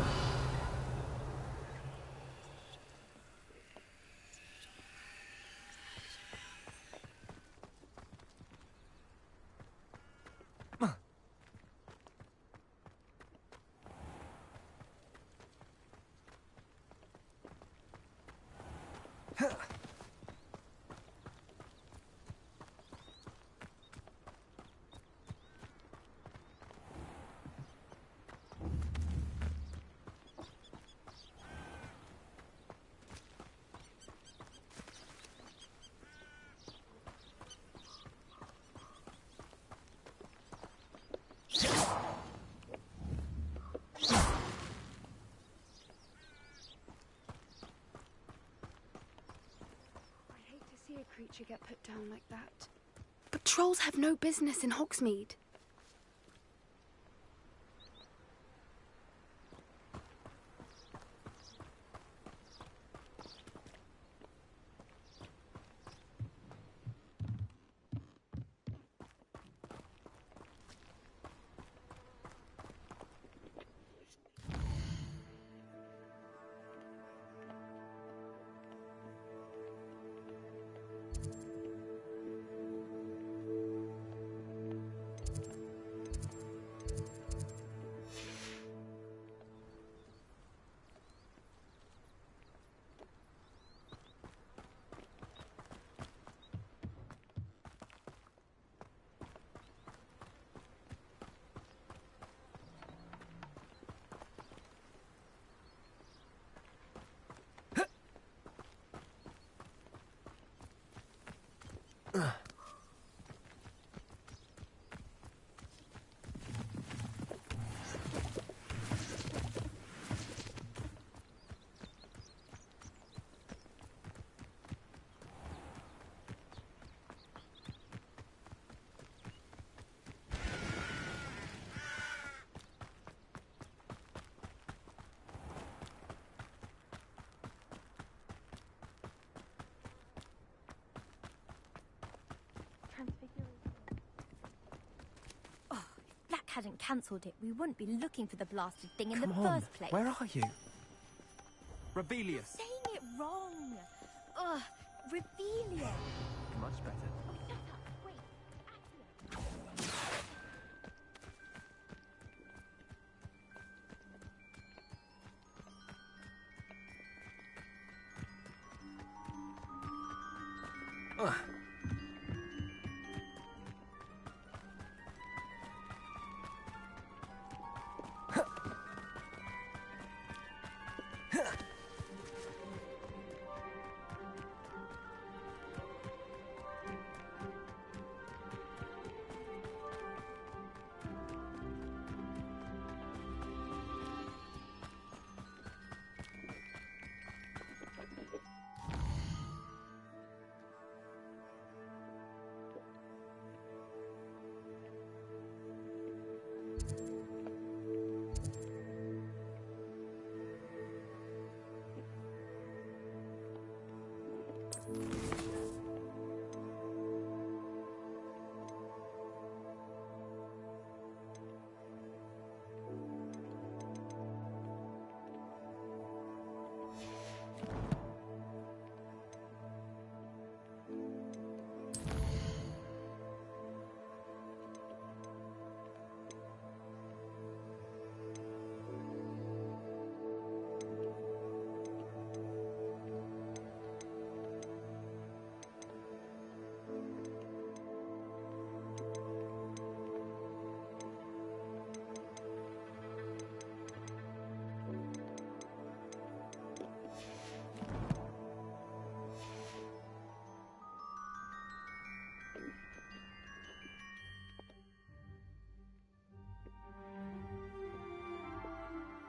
Speaker 17: A creature get put down like that. But trolls have no business in Hogsmeade.
Speaker 3: hadn't cancelled it, we wouldn't be looking for the blasted thing in
Speaker 1: Come
Speaker 3: the
Speaker 1: on,
Speaker 3: first place.
Speaker 1: where are you? Rebellious.
Speaker 3: Saying it wrong. Ugh, Revelia.
Speaker 1: Much better.
Speaker 3: Oh, shut up. Wait.
Speaker 1: Ugh.